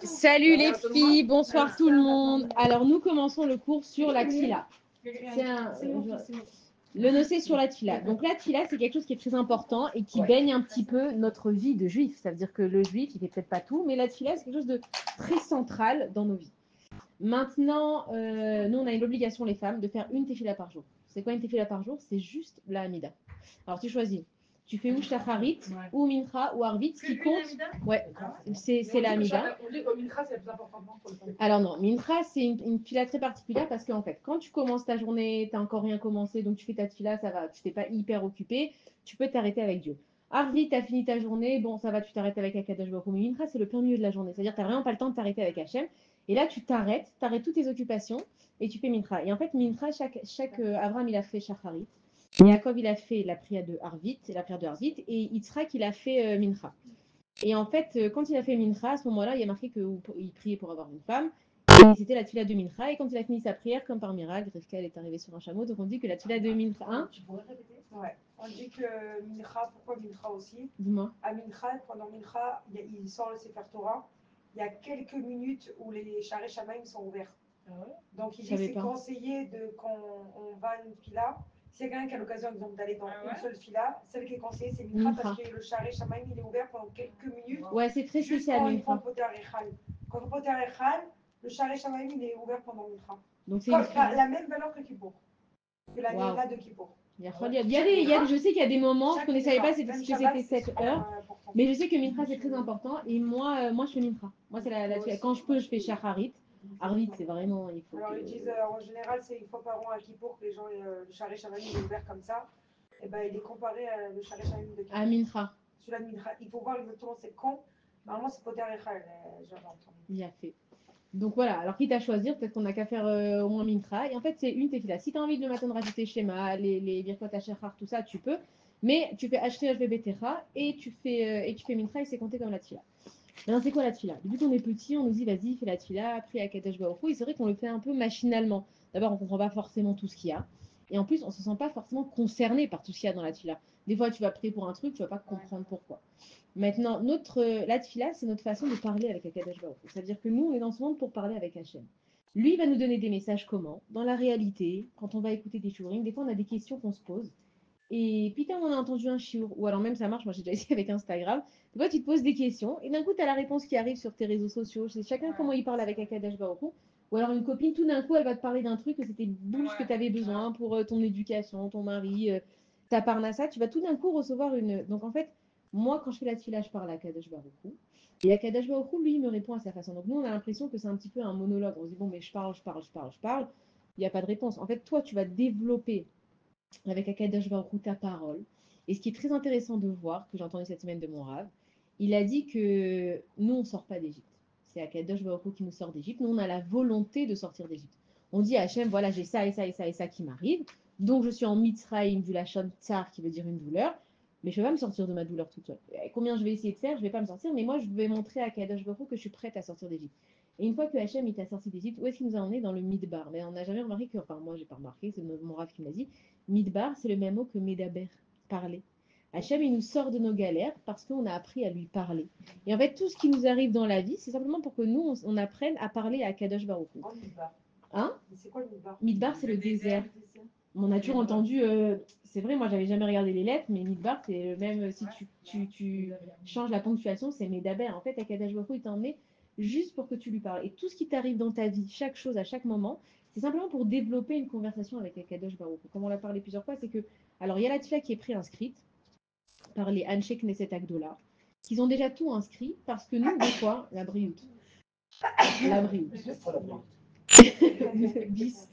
Salut les filles, bonsoir tout le monde. Alors nous commençons le cours sur la tfila. Le nocé sur la tfila. Donc la tfila, c'est quelque chose qui est très important et qui baigne un petit peu notre vie de juif. Ça veut dire que le juif, il fait peut-être pas tout, mais la tfila, c'est quelque chose de très central dans nos vies. Maintenant, nous, on a une obligation, les femmes, de faire une tefila par jour. C'est quoi une tefila par jour? C'est juste la Hamida. Alors tu choisis. Tu fais ou Shacharit, ou Mincha, ou Arvit. Ce qui compte, ouais, c'est la Hamida. On dit Mincha, c'est la plus importante pour le temps. Alors non, Mincha, c'est une tefila très particulière parce qu'en fait, quand tu commences ta journée, tu n'as encore rien commencé, donc tu fais ta tefila, ça va, tu t'es pas hyper occupé, tu peux t'arrêter avec Dieu. Arvit, tu as fini ta journée, bon, ça va, tu t'arrêtes avec Akadosh Baruch Hu. Mais Mincha, c'est le plein milieu de la journée, c'est-à-dire que tu n'as vraiment pas le temps de t'arrêter avec Hachem. Et là, tu t'arrêtes toutes tes occupations et tu fais Mincha. Et en fait, Mincha, Abraham, il a fait Shacharit. Yaakov, il a fait la prière de Arvit, et Yitzhak, il a fait Mincha. Et en fait, quand il a fait Mincha, à ce moment-là, il y a marqué qu'il priait pour avoir une femme. Et c'était la tfila de Mincha. Et quand il a fini sa prière, comme par miracle, Rivka, elle est arrivée sur un chameau. Donc on dit que la tfila de Mincha. Hein, tu pourrais répéter? Ouais. On dit que Mincha, pourquoi Mincha aussi? Dis-moi. À Mincha, pendant Mincha, il sort le Sefer Torah. Il y a quelques minutes où les Sharei Shamaim sont ouverts. Ah ouais? Donc il dit que c'est conseillé quand on va à une fila. S'il y a quelqu'un qui a l'occasion, exemple, d'aller dans une seule fila, celle qui est conseillée, c'est Mincha, parce que le Sharei Shamaim, il est ouvert pendant quelques minutes. Ouais, c'est très spécial. Quand ils font Poter Echal. Quand on Poter Echal, le Sharei Shamaim, il est ouvert pendant Mincha. Donc c'est la même valeur que Kippour. Que la Néla de Kippour. Je sais qu'il y a des moments, je ne savais pas que c'était 7 heures, mais je sais que Mincha c'est très important. Et moi je fais Mincha. Moi, c'est quand je peux, je fais Shacharit. Arvit, c'est vraiment. Il faut alors, ils disent en général, c'est une fois par an à Kippour que les gens, le Sharei Shamaim est ouvert comme ça. Et ben, il est comparé à le Sharei Shamaim de Kippour. À Mincha. Celui-là de Mincha. Il faut voir exactement c'est quand. Normalement, c'est Poter Echal, j'avais entendu. Bien fait. Donc voilà, alors quitte à choisir, peut-être qu'on n'a qu'à faire au moins Mincha. Et en fait, c'est une tefila. Si tu as envie de le matin de rajouter schéma, les Birkot Hachachar, tout ça, tu peux. Mais tu fais Ashri HVBTcha et tu fais Mincha et c'est compté comme la tefila. Maintenant, c'est quoi la tefila? Depuis qu'on est petit, on nous dit vas-y, fais la tefila, après à Kadesh Baruch Hu. Et c'est vrai qu'on le fait un peu machinalement. D'abord, on ne comprend pas forcément tout ce qu'il y a. Et en plus, on ne se sent pas forcément concerné par tout ce qu'il y a dans la tefila. Des fois, tu vas prier pour un truc, tu ne vas pas comprendre pourquoi. Maintenant, la tfila, c'est notre façon de parler avec Akadosh Baruch Hu. C'est-à-dire que nous, on est dans ce monde pour parler avec Hachem. Lui, il va nous donner des messages comment? Dans la réalité, quand on va écouter des shiurim, des fois, on a des questions qu'on se pose. Et putain, on a entendu un shiur. Ou alors même, ça marche, moi j'ai déjà essayé avec Instagram. Des fois, tu te poses des questions et d'un coup, tu as la réponse qui arrive sur tes réseaux sociaux. C'est chacun comment il parle avec Akadosh Baruch Hu. Ou alors une copine, tout d'un coup, elle va te parler d'un truc que c'était boule ce que tu avais besoin pour ton éducation, ton mari, ta parnassa. Tu vas tout d'un coup recevoir une... Donc en fait, moi, quand je fais la tefila, je parle à Kadosh Baruch Hu. Et Akadosh Baruch Hu, lui, il me répond à sa façon. Donc nous, on a l'impression que c'est un petit peu un monologue. On se dit, bon, mais je parle. Il n'y a pas de réponse. En fait, toi, tu vas développer avec Akadosh Baruch Hu ta parole. Et ce qui est très intéressant de voir, que j'ai entendu cette semaine de mon rave, il a dit que nous, on ne sort pas d'Égypte. C'est Akadosh Baruch Hu qui nous sort d'Égypte. Nous, on a la volonté de sortir d'Égypte. On dit à Hachem, voilà, j'ai ça et ça et ça et ça qui m'arrive. Donc, je suis en Mitzrayim du Lachon Tsar, qui veut dire une douleur. Mais je ne vais pas me sortir de ma douleur toute seule. Combien je vais essayer de faire, je ne vais pas me sortir. Mais moi, je vais montrer à Kadosh Baruch Hu que je suis prête à sortir d'Égypte. Et une fois que Hachem t'a sorti d'Égypte, où est-ce qu'il nous a emmené? Dans le Midbar. Mais on n'a jamais remarqué que, enfin, moi, j'ai pas remarqué, c'est mon rave qui me l'a dit. Midbar, c'est le même mot que Medaber, parler. Hachem, il nous sort de nos galères parce qu'on a appris à lui parler. Et en fait, tout ce qui nous arrive dans la vie, c'est simplement pour que nous, on apprenne à parler à Kadosh Baruch Hu. Hein? C'est quoi le Midbar? Midbar, c'est le désert. On a toujours entendu, c'est vrai, moi j'avais jamais regardé les lettres, mais Midbar, c'est le même, si tu changes la ponctuation, c'est Medaber. En fait, Akadosh Baruch Hu, il t'a emmené juste pour que tu lui parles. Et tout ce qui t'arrive dans ta vie, chaque chose, à chaque moment, c'est simplement pour développer une conversation avec Akadosh Baruch Hu. Comme on l'a parlé plusieurs fois, c'est que, alors il y a la tfila qui est préinscrite par les Anshe Knesset Agdola, qu'ils ont déjà tout inscrit, parce que nous, des fois, la brioute, bis,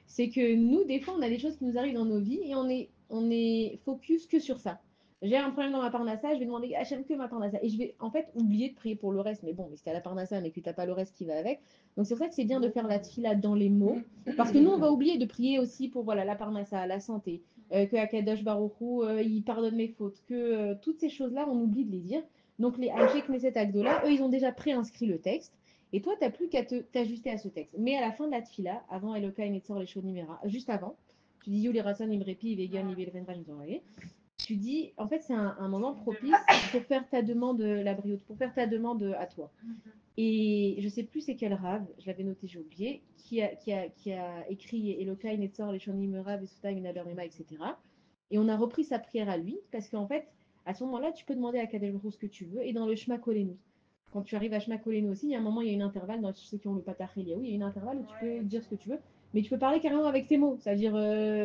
c'est que nous, des fois, on a des choses qui nous arrivent dans nos vies et on est focus que sur ça. J'ai un problème dans ma parnassa, je vais demander Hachem que ma parnassa. Et je vais en fait oublier de prier pour le reste. Mais bon, mais si tu as la parnassa, mais que tu n'as pas le reste qui va avec. Donc c'est pour ça que c'est bien de faire la tfila dans les mots. Parce que nous, on va oublier de prier aussi pour voilà, la parnassa, la santé, que Akadosh Baruch Hu, il pardonne mes fautes, que toutes ces choses-là, on oublie de les dire. Donc les Anshe Knesset Agdola, eux, ils ont déjà préinscrit le texte. Et toi, tu n'as plus qu'à t'ajuster à ce texte. Mais à la fin de la tfila, avant Eloka et Netzor les Shonimera, juste avant, tu dis Yuli Rassan Imrepi Vegan Ibelven tu dis, en fait, c'est un moment propice pour faire ta demande, la brioche, pour faire ta demande à toi. Et je sais plus c'est quel rave, je l'avais noté, j'ai oublié, qui a écrit Elokai, Netzor, les Shonim Rav, Esuta, Minabermema, etc. Et on a repris sa prière à lui, parce qu'en fait, à ce moment-là, tu peux demander à Kadesh Baruch Hu ce que tu veux, et dans le Shema Kolenu. Quand tu arrives à Shema Kolenu aussi, il y a un moment, il y a une intervalle, dans ceux qui ont le Patach Eliaou, il y a une intervalle où tu peux dire ce que tu veux, mais tu peux parler carrément avec tes mots, c'est-à-dire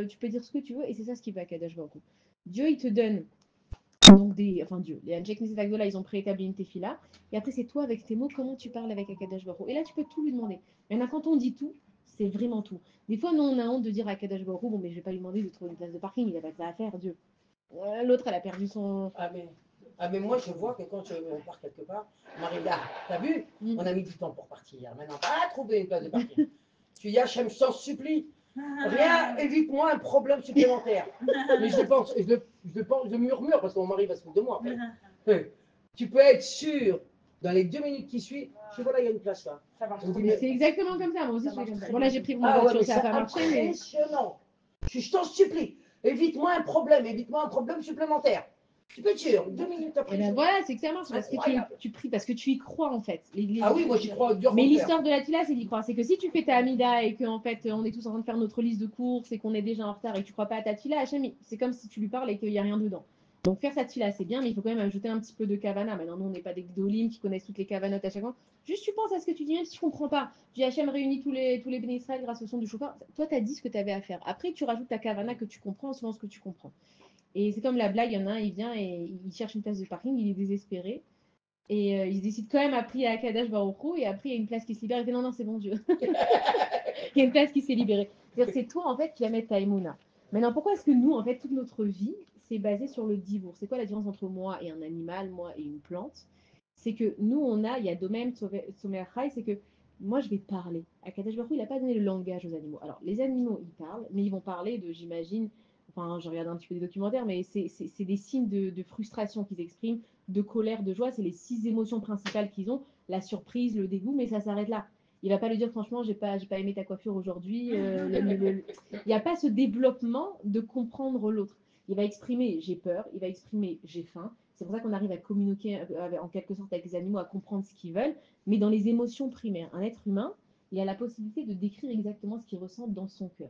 tu peux dire ce que tu veux, et c'est ça ce qui va à Kadesh Baruch Hu. Dieu, il te donne donc Dieu, les Anjek Neset Agdola, ils ont préétabli une tefila. Et après, c'est toi avec tes mots, comment tu parles avec Akadash Baruch Hu. Et là, tu peux tout lui demander. Maintenant, quand on dit tout, c'est vraiment tout. Des fois, nous, on a honte de dire à Akadash Baruch Hu, bon, mais je vais pas lui demander de trouver une place de parking, il a pas que ça à faire, Dieu. L'autre, elle a perdu son. Mais moi, je vois que quand on part quelque part, Marie-Là, t'as vu, on a mis du temps pour partir. Maintenant, pas trouver une place de parking. Tu dis, Hachem, je t'en supplie, rien, évite-moi un problème supplémentaire. Mais je murmure parce que mon mari va se foutre de moi après. Tu peux être sûr, dans les 2 minutes qui suivent, je vois là, il y a une place là. C'est exactement comme ça, moi aussi je fais comme ça. Bon, là j'ai pris ma voiture, ça n'a pas marché. C'est impressionnant. Je t'en supplie, évite-moi un problème supplémentaire. Tu peux être sûr, 2 minutes après. Et ben voilà, c'est que ça marche, parce que tu pries, parce que tu y crois en fait. Ah oui, moi j'y crois dur. Mais l'histoire de la Tila, c'est d'y croire. C'est que si tu fais ta Amida et qu'en fait on est tous en train de faire notre liste de courses et qu'on est déjà en retard et que tu crois pas à ta Tila, Hachem, c'est comme si tu lui parles et qu'il n'y a rien dedans. Donc faire sa Tila, c'est bien, mais il faut quand même ajouter un petit peu de Kavana. Maintenant, nous, on n'est pas des Gdolim qui connaissent toutes les Kavanotes à chaque fois. Juste tu penses à ce que tu dis, même si tu comprends pas. Du Hachem réunit tous les bénis Israël grâce au son du chauffeur. Toi, tu as dit ce que tu avais à faire. Après, tu rajoutes ta Kavana que tu comprends selon ce que tu comprends. Et c'est comme la blague, il y en a un, il vient et il cherche une place de parking, il est désespéré. Et il se décide quand même à prier à Kadash Baruchou. Et après, il y a une place qui se libère. Il fait non, non, c'est bon Dieu. Il y a une place qui s'est libérée. C'est toi, en fait, qui vas mettre ta Emouna. Maintenant, pourquoi est-ce que nous, en fait, toute notre vie, c'est basé sur le divour? C'est quoi la différence entre moi et un animal, moi et une plante? C'est que nous, il y a domaine, Somerchai, c'est que moi, je vais parler. À Kadash Baruchou, il n'a pas donné le langage aux animaux. Alors, les animaux, ils parlent, mais ils vont parler de, j'imagine, enfin, je regarde un petit peu des documentaires, mais c'est des signes de frustration qu'ils expriment, de colère, de joie. C'est les 6 émotions principales qu'ils ont, la surprise, le dégoût, mais ça s'arrête là. Il va pas lui dire franchement, j'ai pas aimé ta coiffure aujourd'hui. Il n'y a pas ce développement de comprendre l'autre. Il va exprimer j'ai peur, il va exprimer j'ai faim. C'est pour ça qu'on arrive à communiquer en quelque sorte avec les animaux, à comprendre ce qu'ils veulent, mais dans les émotions primaires. Un être humain, il a la possibilité de décrire exactement ce qu'il ressent dans son cœur.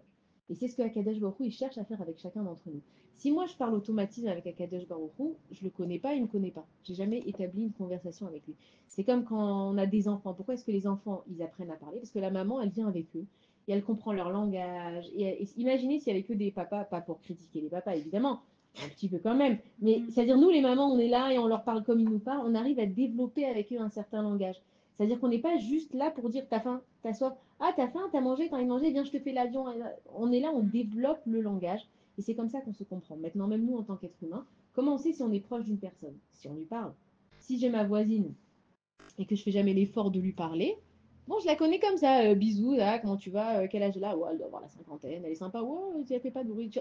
Et c'est ce que Akadosh Baruch Hu, il cherche à faire avec chacun d'entre nous. Si moi je parle automatisme avec Akadosh Baruch Hu, je le connais pas, il me connaît pas. J'ai jamais établi une conversation avec lui. C'est comme quand on a des enfants. Pourquoi est-ce que les enfants, ils apprennent à parler? Parce que la maman, elle vient avec eux et elle comprend leur langage. Et imaginez s'il y avait que des papas, pas pour critiquer les papas évidemment, un petit peu quand même, mais c'est-à-dire nous les mamans, on est là et on leur parle comme ils nous parlent, on arrive à développer avec eux un certain langage. C'est-à-dire qu'on n'est pas juste là pour dire t'as faim, t'as soif, ah t'as faim, t'as mangé, t'as envie de manger, viens je te fais l'avion. On est là, on développe le langage et c'est comme ça qu'on se comprend. Maintenant même nous en tant qu'être humain, comment on sait si on est proche d'une personne? Si on lui parle. Si j'ai ma voisine et que je fais jamais l'effort de lui parler, bon, je la connais comme ça, bisous, là, comment tu vas, quel âge elle a, ouais, elle doit avoir la cinquantaine, elle est sympa, ouais, tu fait pas de bruit,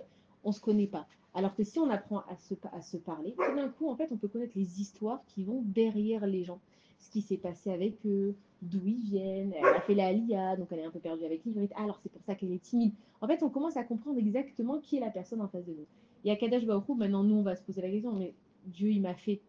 on se connaît pas. Alors que si on apprend à se parler, tout d'un coup, en fait, on peut connaître les histoires qui vont derrière les gens. Ce qui s'est passé avec eux, d'où ils viennent, elle a fait la Alia, donc elle est un peu perdue avec l'Ivrit, alors c'est pour ça qu'elle est timide. En fait, on commence à comprendre exactement qui est la personne en face de nous. Et à Kadash Baruch Hu, maintenant, nous, on va se poser la question, mais Dieu, il m'a fait,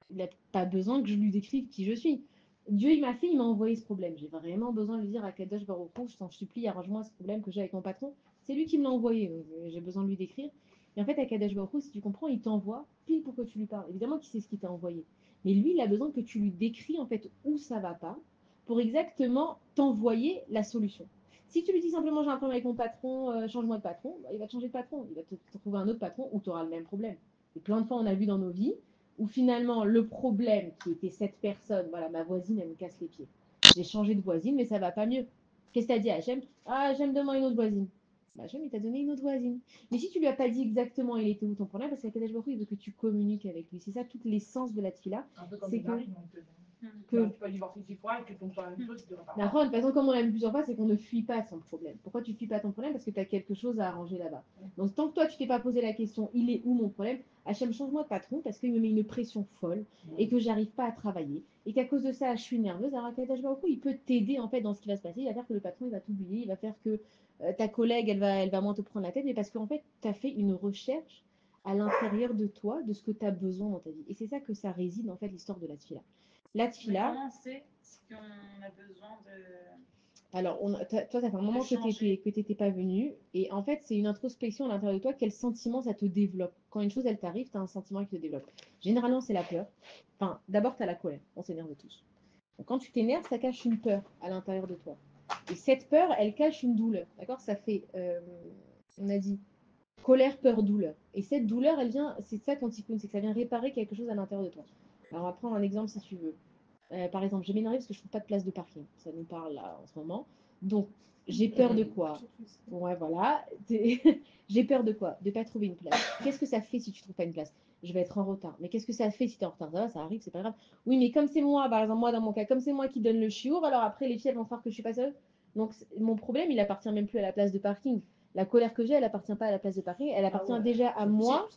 il n'a pas besoin que je lui décrive qui je suis. Dieu, il m'a fait, il m'a envoyé ce problème. J'ai vraiment besoin de lui dire à Kadosh Baruch Hu, je t'en supplie, arrange-moi ce problème que j'ai avec mon patron. C'est lui qui me l'a envoyé, j'ai besoin de lui décrire. Et en fait, à Kadosh Baruch Hu, si tu comprends, il t'envoie pile pour que tu lui parles. Évidemment qu'il sait ce qu'il t'a envoyé. Mais lui, il a besoin que tu lui décris en fait où ça va pas pour exactement t'envoyer la solution. Si tu lui dis simplement j'ai un problème avec mon patron, change-moi de patron, bah, il va te changer de patron. Il va te trouver un autre patron où tu auras le même problème. Et plein de fois, on a vu dans nos vies où finalement le problème qui était cette personne, voilà, ma voisine, elle me casse les pieds. J'ai changé de voisine, mais ça va pas mieux. Qu'est-ce que t'as dit à Hachem? Ah, Hachem, donne-moi une autre voisine. Bah, Hachem, il t'a donné une autre voisine. Mais si tu lui as pas dit exactement il était où ton problème, parce qu'Akadosh Baruch Hu, il veut que tu communiques avec lui. C'est ça toute l'essence de la tfila. C'est que tu peux divorcer 6 fois et que ton problème, de toute façon, comme on l'a vu plusieurs fois, c'est qu'on ne fuit pas son problème. Pourquoi tu fuis pas ton problème? Parce que tu as quelque chose à arranger là-bas. Donc, tant que toi, tu t'es pas posé la question, il est où mon problème? Hachem, change-moi de patron parce qu'il me met une pression folle et que j'arrive pas à travailler et qu'à cause de ça, je suis nerveuse. Alors, Akadosh Baruch Hu, il peut t'aider en fait dans ce qui va se passer. Il va faire que le patron, il va t'oublier. Il va faire que ta collègue, elle va moins te prendre la tête. Mais parce qu'en fait, tu as fait une recherche à l'intérieur de toi, de ce que tu as besoin dans ta vie. Et c'est ça que ça réside, en fait, l'histoire de la tefila. La tefila... Comment on sait ce qu'on a besoin de... Alors, toi, ça fait un moment que tu n'étais pas venu. Et en fait, c'est une introspection à l'intérieur de toi. Quel sentiment ça te développe? Quand une chose, elle t'arrive, tu as un sentiment qui te développe. Généralement, c'est la peur. Enfin, d'abord, tu as la colère. On s'énerve tous. Donc, quand tu t'énerves, ça cache une peur à l'intérieur de toi. Et cette peur, elle cache une douleur. D'accord? Ça fait, on a dit, colère, peur, douleur. Et cette douleur, elle vient, c'est ça ton tikkun, c'est que ça vient réparer quelque chose à l'intérieur de toi. Alors, on va prendre un exemple si tu veux. Par exemple, je m'énerve parce que je ne trouve pas de place de parking. Ça nous parle là en ce moment. Donc, j'ai peur de quoi? Ouais, voilà. J'ai peur de quoi? De ne pas trouver une place. Qu'est-ce que ça fait si tu ne trouves pas une place? Je vais être en retard. Mais qu'est-ce que ça fait si tu es en retard? Ça va, ça arrive, c'est pas grave. Oui, mais comme c'est moi, par exemple, moi dans mon cas, comme c'est moi qui donne le chiour, alors après les filles elles vont croire que je suis pas seule. Donc, mon problème, il appartient même plus à la place de parking. La colère que j'ai, elle appartient pas à la place de parking, elle appartient déjà à moi.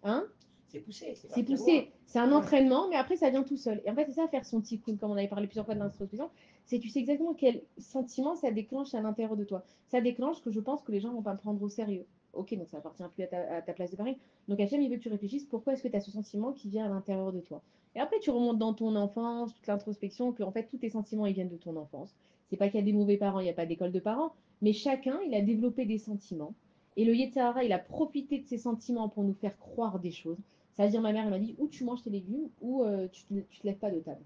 Hein? C'est poussé. C'est poussé. C'est un entraînement, mais après, ça vient tout seul. Et en fait, c'est ça, faire son tikkun, comme on avait parlé plusieurs fois de l'introspection, c'est que tu sais exactement quel sentiment ça déclenche à l'intérieur de toi. Ça déclenche que je pense que les gens vont pas me prendre au sérieux. Ok, donc ça appartient plus à ta place de Paris. Donc Hachem, il veut que tu réfléchisses pourquoi est-ce que tu as ce sentiment qui vient à l'intérieur de toi. Et après, tu remontes dans ton enfance, toute l'introspection, que en fait, tous tes sentiments, ils viennent de ton enfance. C'est pas qu'il y a des mauvais parents, il n'y a pas d'école de parents, mais chacun, il a développé des sentiments. Et le Yetzer Hara, il a profité de ses sentiments pour nous faire croire des choses. C'est-à-dire, ma mère, elle m'a dit, ou tu manges tes légumes, ou tu te lèves pas de table.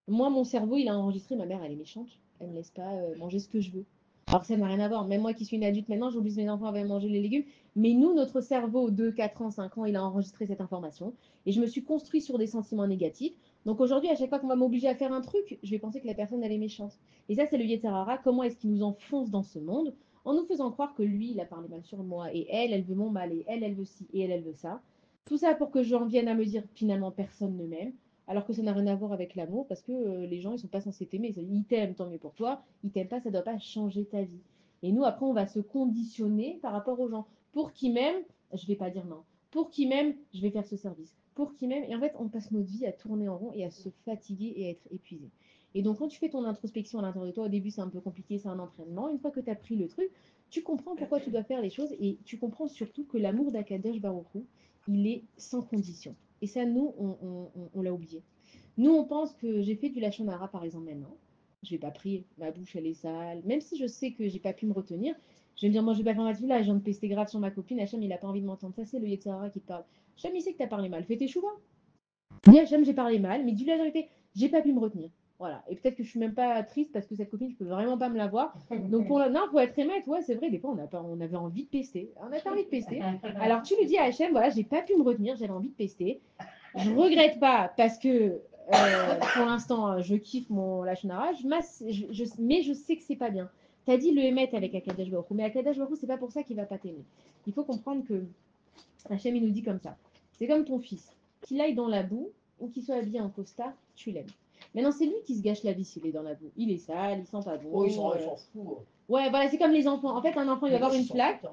Moi, mon cerveau, il a enregistré, ma mère, elle est méchante, elle me laisse pas manger ce que je veux. Alors ça n'a rien à voir. Même moi qui suis une adulte maintenant, j'oblige mes enfants à manger les légumes. Mais nous, notre cerveau de 4 ans, 5 ans, il a enregistré cette information. Et je me suis construit sur des sentiments négatifs. Donc aujourd'hui, à chaque fois qu'on va m'obliger à faire un truc, je vais penser que la personne, elle est méchante. Et ça, c'est le Yetzer Hara. Comment est-ce qu'il nous enfonce dans ce monde en nous faisant croire que lui, il a parlé mal sur moi. Et elle veut mon mal. Et elle veut ci. Et elle veut ça. Tout ça pour que j'en vienne à me dire finalement personne ne m'aime, alors que ça n'a rien à voir avec l'amour, parce que les gens, ils sont pas censés t'aimer. Ils t'aiment, tant mieux pour toi. Ils t'aiment pas, ça ne doit pas changer ta vie. Et nous, après, on va se conditionner par rapport aux gens. Pour qu'ils m'aiment, je vais pas dire non. Pour qu'ils m'aiment, je vais faire ce service. Pour qu'ils m'aiment, et en fait, on passe notre vie à tourner en rond et à se fatiguer et à être épuisé. Et donc, quand tu fais ton introspection à l'intérieur de toi, au début, c'est un peu compliqué, c'est un entraînement. Une fois que tu as pris le truc, tu comprends pourquoi tu dois faire les choses et tu comprends surtout que l'amour d'Akadosh Baruch Hu, il est sans condition. Et ça, nous, on l'a oublié. Nous, on pense que j'ai fait du Lachon Hara, par exemple, maintenant. Je vais pas prier, ma bouche, elle est sale. Même si je sais que j'ai pas pu me retenir, je vais me dire, moi, je vais pas faire ma là, je viens de pester grave sur ma copine. Hachem, il a pas envie de m'entendre. Ça, c'est le Yetzer Hara qui te parle. Hachem, il sait que tu as parlé mal. Fais tes chouvas. Dis Hachem, j'ai parlé mal, mais dis-lui la vérité, j'ai pas pu me retenir. Voilà. Et peut-être que je suis même pas triste parce que cette copine, je peux vraiment pas me la voir. Donc, non, pour être honnête, ouais, c'est vrai, des fois, on avait envie de pester. On a pas envie de pester. Alors, tu lui dis à Hachem, voilà, j'ai pas pu me retenir, j'avais envie de pester. Je regrette pas parce que pour l'instant, je kiffe mon Lachonara, mais je sais que c'est pas bien. Tu as dit le émettre avec Akadosh Baruch Hu, mais Akadosh Baruch Hu, c'est pas pour ça qu'il va pas t'aimer. Il faut comprendre que Hachem, il nous dit comme ça. C'est comme ton fils. Qu'il aille dans la boue ou qu'il soit habillé en costard, tu l'aimes. Maintenant, c'est lui qui se gâche la vie s'il est dans la boue. Il est sale, il sent pas bon. Oh, ils s'en foutent. Ouais, voilà, c'est comme les enfants. En fait, un enfant, il va avoir une plaque.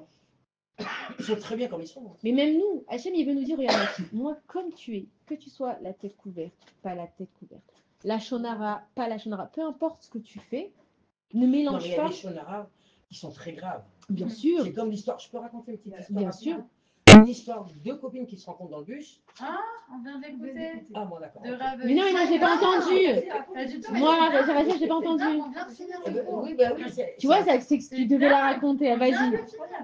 Ils sont très bien comme ils sont. Mais même nous, Hachem, il veut nous dire, regarde, moi, comme tu es, que tu sois la tête couverte, pas la tête couverte, la shonara, pas la shonara, peu importe ce que tu fais, ne mélange pas. Il y a des shonaras qui sont très graves. Bien sûr. C'est comme l'histoire, je peux raconter une petite histoire. Bien sûr. Une histoire de deux copines qui se rencontrent dans le bus. Ah, on vient d'écouter. Ah, moi, d'accord. Mais non, mais moi, j'ai pas entendu. Moi, Rachel, j'ai pas entendu. Oui, bah oui. Tu vois, c'est que tu devais la raconter. Vas-y.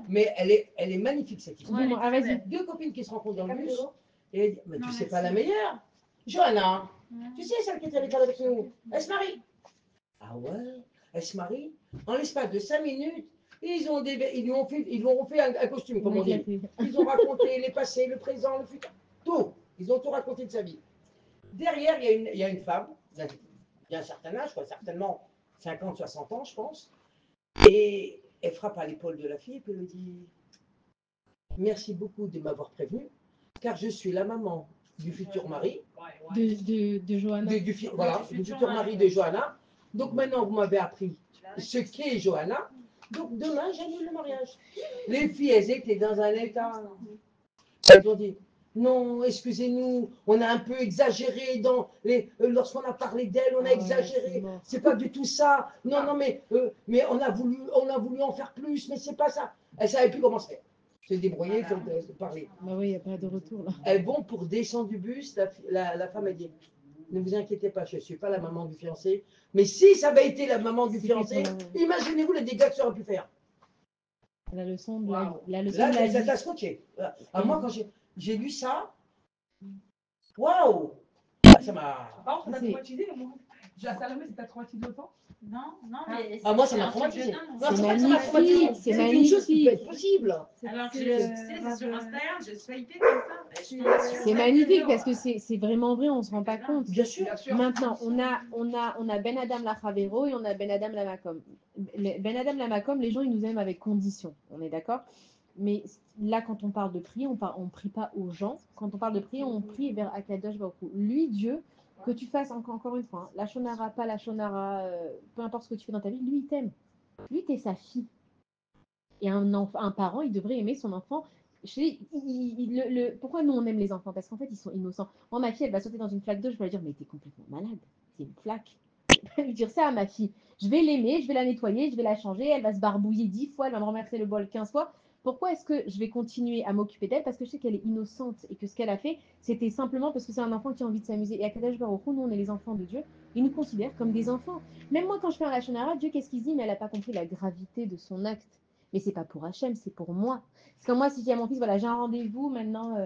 Mais elle est magnifique, cette histoire. Ah, vas-y. Deux copines qui se rencontrent dans le bus. Et elle dit, mais tu sais pas la meilleure. Johanna, tu sais celle qui était à l'école avec nous, elle se marie. Ah ouais, elle se marie. En l'espace de 5 minutes, ils lui ont fait un costume, comme on dit. Ils ont raconté les passés, le présent, le futur, tout. Ils ont tout raconté de sa vie. Derrière, il y a une femme, d'un certain âge, quoi, certainement 50, 60 ans, je pense. Et elle frappe à l'épaule de la fille et puis elle lui dit « Merci beaucoup de m'avoir prévenu, car je suis la maman du futur mari. » De Johanna. Du futur mari de Johanna. Donc maintenant, vous m'avez appris ce qu'est Johanna. Donc demain, j'annule le mariage. Les filles, elles étaient dans un état. Elles ont dit non, excusez-nous, on a un peu exagéré lorsqu'on a parlé d'elle, on a exagéré. C'est pas du tout ça. Non, mais on a voulu en faire plus, mais c'est pas ça. Elle savait plus comment se faire. se débrouiller, Voilà. se parler. Bah oui, il n'y a pas de retour là. Et bon, pour descendre du bus, la femme a dit, ne vous inquiétez pas, je ne suis pas la maman du fiancé. Mais si ça avait été la maman du fiancé, imaginez-vous les dégâts que ça aurait pu faire. La leçon de la, la leçon Là, de la ça vie. t'a scotché. Moi, quand j'ai lu ça, waouh, ça m'a... Par contre, on a traumatisé, moi. J'ai à Salomé, c'était traumatisé autant. Non, mais moi, ça c'est m'a un truc traumatisé. de dingue. Non, C'est pas que ça m'a traumatisé. magnifique, c'est C'est une chose qui peut magnifique. être possible. Alors que C'est, tu sais, sur Instagram, je swipais comme ça. Et je tombais sur C'est ça. magnifique parce que c'est vraiment vrai, on se rend pas compte. Bien sûr. Maintenant, on a Ben Adam la Chavero et on a Ben Adam la Makom. Ben Adam la Makom, les gens, ils nous aiment avec condition, on est d'accord? Mais là, quand on parle de prier, on prie pas aux gens. Quand on parle de prier, on prie vers Akadosh Baruch Hu. Lui, Dieu, que tu fasses encore une fois, hein, la shonara, pas la shonara, peu importe ce que tu fais dans ta vie, lui, il t'aime. Lui, t'es sa fille. Et un parent, il devrait aimer son enfant. Pourquoi nous on aime les enfants? Parce qu'en fait, ils sont innocents. Moi, ma fille, elle va sauter dans une flaque d'eau, je vais lui dire, mais t'es complètement malade, c'est une flaque. Je vais pas lui dire ça à ma fille. Je vais l'aimer, je vais la nettoyer, je vais la changer, elle va se barbouiller 10 fois, elle va me remercier le bol 15 fois. Pourquoi est-ce que je vais continuer à m'occuper d'elle? Parce que je sais qu'elle est innocente et que ce qu'elle a fait, c'était simplement parce que c'est un enfant qui a envie de s'amuser. Et à Kadesh Baruch Hu, nous, on est les enfants de Dieu. Il nous considère comme des enfants. Même moi, quand je fais un Lachon Hara, Dieu, qu'est-ce qu'il dit? Mais elle n'a pas compris la gravité de son acte. Mais c'est pas pour Hachem, c'est pour moi. Parce que moi, si je dis à mon fils, voilà, j'ai un rendez-vous maintenant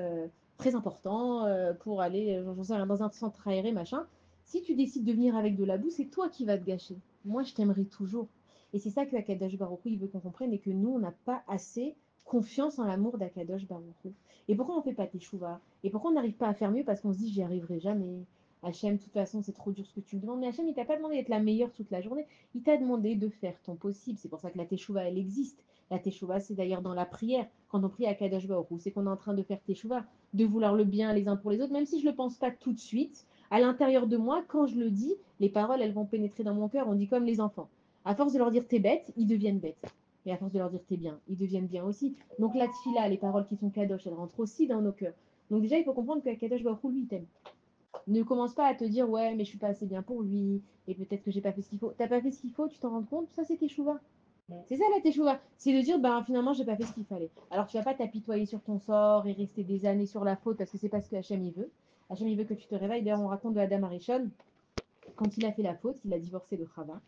très important pour aller dans un centre aéré, machin. Si tu décides de venir avec de la boue, c'est toi qui vas te gâcher. Moi, je t'aimerai toujours. Et c'est ça que Akadosh Baruch Hu, il veut qu'on comprenne et que nous, on n'a pas assez confiance en l'amour d'Akadosh Baruch Hu. Et pourquoi on ne fait pas teshuva? Et pourquoi on n'arrive pas à faire mieux? Parce qu'on se dit, j'y arriverai jamais. Hachem, de toute façon, c'est trop dur ce que tu me demandes. Mais Hachem, il t'a pas demandé d'être la meilleure toute la journée. Il t'a demandé de faire ton possible. C'est pour ça que la teshuva, elle existe. La teshuva, c'est d'ailleurs dans la prière, quand on prie à Kadosh Baruch Hu, c'est qu'on est en train de faire teshuva, de vouloir le bien les uns pour les autres, même si je ne le pense pas tout de suite. À l'intérieur de moi, quand je le dis, les paroles, elles vont pénétrer dans mon cœur. On dit comme les enfants. À force de leur dire t'es bête, ils deviennent bêtes. Et à force de leur dire t'es bien, ils deviennent bien aussi. Donc la tfila, les paroles qui sont kadosh, elles rentrent aussi dans nos cœurs. Donc déjà, il faut comprendre que Kadosh Baruch Hu, lui, t'aime. Ne commence pas à te dire ouais, mais je suis pas assez bien pour lui, et peut-être que j'ai pas fait ce qu'il faut. T'as pas fait ce qu'il faut, tu t'en rends compte, ça c'est teshuva. C'est ça la teshuva, c'est de dire ben finalement j'ai pas fait ce qu'il fallait. Alors tu vas pas t'apitoyer sur ton sort et rester des années sur la faute parce que c'est pas ce que Hachem il veut. Hachem il veut que tu te réveilles. D'ailleurs on raconte de Adam Arishon, quand il a fait la faute, il a divorcé de Chava.